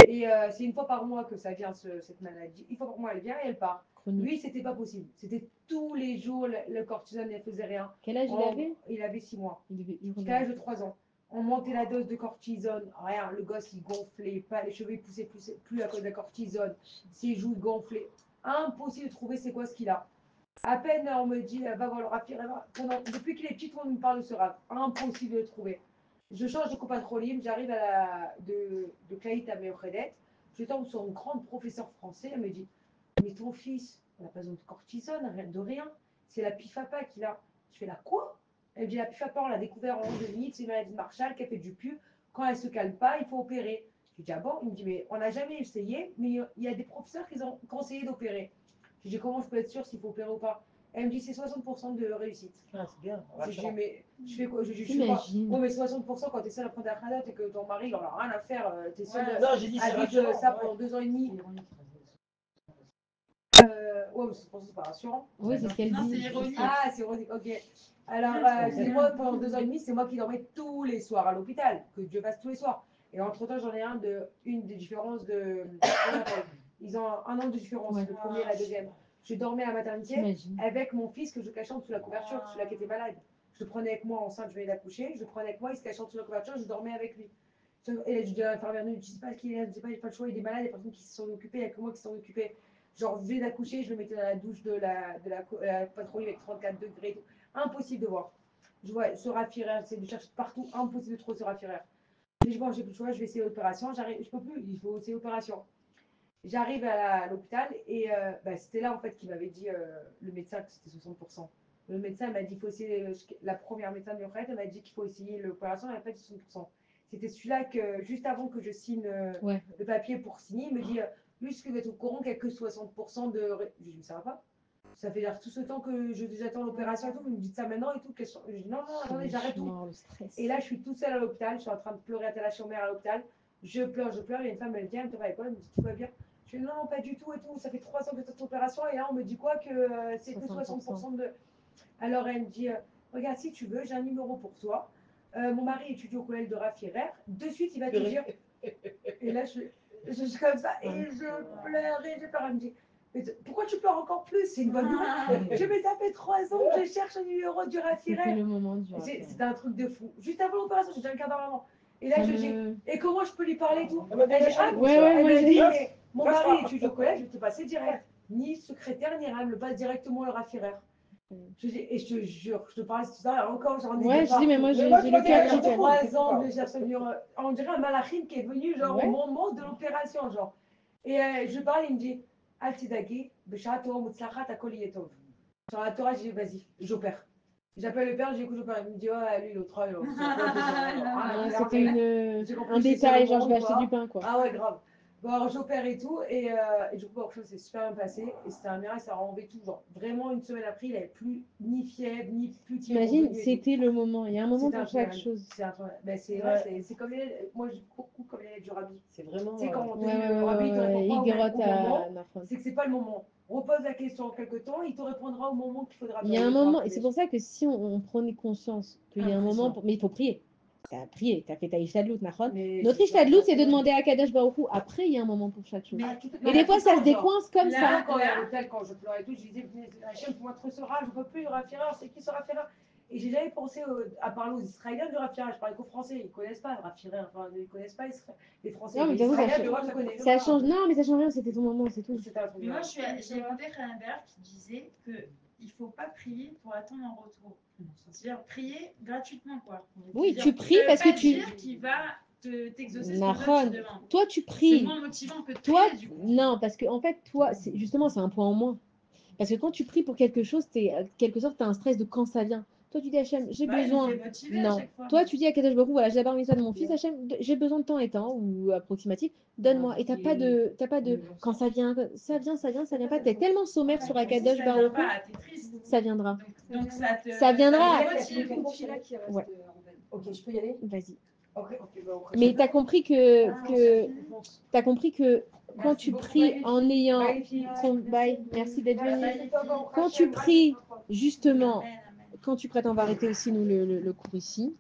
Et c'est une fois par mois que ça vient, cette maladie. Une fois par mois, elle vient et elle part. Lui, c'était pas possible. C'était tous les jours, le cortisone ne faisait rien. Quel âge il avait? Il avait 6 mois. Jusqu'à l'âge de 3 ans. On montait la dose de cortisone, rien. Le gosse, il gonflait, pas, les cheveux, ils poussaient plus à cause de la cortisone. Ses joues, ils gonflaient. Impossible de trouver c'est quoi ce qu'il a. À peine on me dit, va voir le rapide. Depuis qu'il est petit, tout le monde me parle de ce rap. Impossible de le trouver. Je change de copatrolim, j'arrive de Claït à Meochedet. Je tombe sur une grande professeure français. Elle me dit, mais ton fils, on n'a pas besoin de cortisone, rien de rien. C'est la pifapa qu'il a. Je fais la quoi? Elle me dit, la pifapa, on l'a découvert en l'an 2000, c'est une maladie de Marshall qui a fait du pu. Quand elle ne se calme pas, il faut opérer. Je dis, ah bon? Il me dit, mais on n'a jamais essayé, mais il y a des professeurs qui ont conseillé d'opérer. Je dis, comment je peux être sûre s'il faut opérer ou pas? Elle me dit, c'est 60% de réussite. Ah, c'est bien. Je dis, mais je fais quoi? Je fais quoi? Bon, mais 60% quand tu es seule à prendre la Khadat et que ton mari, il n'en a rien à faire, tu es seule à vivre ça pendant 2 ans et demi. Ouais, mais c'est pas rassurant. Oui, c'est ce qu'elle dit. C'est ironique. Ah, c'est ironique, ok. Alors, moi, pendant 2 ans et demi, c'est moi qui dormais tous les soirs à l'hôpital, que Dieu fasse tous les soirs. Et entre-temps, j'en ai une des différences de. Ils ont 1 an de différence, le premier et la deuxième. Je dormais à la maternité avec mon fils que je cachais en dessous de la couverture, celui-là qui était malade. Je le prenais avec moi enceinte, je venais d'accoucher, je le prenais avec moi, il se cachait en dessous de la couverture, je dormais avec lui. Et je dis à l'infirmière, je ne sais pas ce qu'il est, je ne sais pas, il n'y a pas le choix, il est malade, il y a personne qui s'en occupait, il n'y a que moi qui s'en occupait. Genre, je venais d'accoucher, je le mettais dans la douche de la patrouille avec 34 degrés et tout. Impossible de voir. Je vois ce raffirer, c'est de chercher partout, impossible de trouver ce raffirer. Je dis, bon, j'ai plus le choix, je vais essayer l'opération, j'arrive, je peux plus, il faut essayer l'opération. J'arrive à l'hôpital et c'était là en fait qu'il m'avait dit le médecin que c'était 60%. Le médecin m'a dit qu'il faut essayer, la première médecin de l'Ukraine m'a dit qu'il faut essayer l'opération et en fait 60%. C'était celui-là que juste avant que je signe le papier pour signer, il me dit lui, ce que vous êtes au courant qu'il n'y a que 60% de. Je lui dis, mais ça va pas. Ça fait tout ce temps que j'attends l'opération et tout, vous me dites ça maintenant et tout. Je dis non, non, attendez, j'arrête tout. Et là, je suis toute seule à l'hôpital, je suis en train de pleurer à la chaumière à l'hôpital. Je pleure, il y a une femme, elle vient, elle me dit, tout va bien. Je dis non, pas du tout et tout. Ça fait 3 ans que tu as cette opération et là, on me dit quoi que c'est que 60% de. Alors, elle me dit regarde, si tu veux, j'ai un numéro pour toi. Mon mari étudie au collège de Rafirer. De suite, il va te dire. Et là, je suis comme ça et je pleurais. J'ai peur. Elle me dit mais pourquoi tu pleures encore plus? C'est une bonne nouvelle. Je me ça fait 3 ans que je cherche un numéro du Rafirer. C'était le moment du C'était un truc de fou. Juste avant l'opération, j'étais un quart d'heure avant. Et là, je dis et comment je peux lui parler et tout? Elle m'a dit mais mon mari étudie au collège, je vais te passer direct. Ni secrétaire, ni rien, elle me passe directement le Rafirer. Et je te jure, je te parle de tout ça, encore j'en ai ouais, je dis, mais moi j'ai le cœur qui 3 ans, on dirait un malachim qui est venu genre au moment de l'opération, genre. Et je parle, il me dit, Altidagi, Beshato, Mutslachat, Akoliyetov. Sur la Torah, je dis, vas-y, j'opère. J'appelle le père, je dis, écoute, j'opère. Il me dit, ouais, lui, l'autre, c'était un détail, genre je vais acheter du pain, quoi. Ah ouais, grave. Bon, alors j'opère et tout, et du coup, ça s'est super bien passé, et c'était un miracle, ça a renlevé tout, genre vraiment une semaine après, il n'avait plus ni fièvre, ni plus de t'imagines, c'était le moment, il y a un moment pour chaque chose. C'est comme moi je beaucoup comme les du rabbi. C'est vraiment. Tu sais, quand on te dit le rabbi te répond pas au moment, c'est que c'est pas le moment. Repose la question en quelque temps, il te répondra au moment qu'il faudra. Il y a un moment, et c'est pour ça que si on prenait conscience qu'il y a un moment, mais il faut prier. T'as prié, t'as fait ta Ishtadlout, Nahon. Notre Ishtadlout, c'est de demander à Kadosh Baruch Hu. Après, il y a un moment pour chaque chose. Et des fois, ça se décoince comme ça. Quand il y a l'hôtel, quand je pleurais et tout, je disais, Hachem, pour moi, trop sera, je ne peux plus, le Rafirer, c'est qui ce Rafirer? Et j'ai jamais pensé à parler aux Israéliens du Rafirer. Je parlais qu'aux Français, ils ne connaissent pas le Rafirer. Enfin, ils ne connaissent pas les Français. Non, mais ça change. Non, mais ça change rien, c'était ton moment, c'est tout. Mais moi, j'ai demandé à Khanabert qui disait qu'il ne faut pas prier pour attendre un retour. C'est-à-dire prier gratuitement, quoi. Oui, tu pries parce que tu. Dire qu'il va t'exaucer ce que tu demandes. Toi, tu pries. C'est moins motivant que toi. Non, parce que en fait, toi, justement, c'est un point en moins. Parce que quand tu pries pour quelque chose, quelque sorte, tu as un stress de quand ça vient. Toi, tu dis Hachem, j'ai besoin. Non. Toi, tu dis à Kadosh Baruch Hu, voilà, j'ai d'abord mis ça de mon fils, Hachem, j'ai besoin de temps et temps, ou approximatif, donne-moi. Et t'as pas de quand ça vient pas. T'es tellement sommaire sur Akadosh Baruch Hu, ça viendra. Donc ça viendra. Ouais. Ok, je peux y aller? Vas-y. Mais t'as compris que quand tu pries en ayant. Bye, merci d'être venu. Quand tu pries, justement, quand tu prêtes, on va arrêter aussi nous le cours ici.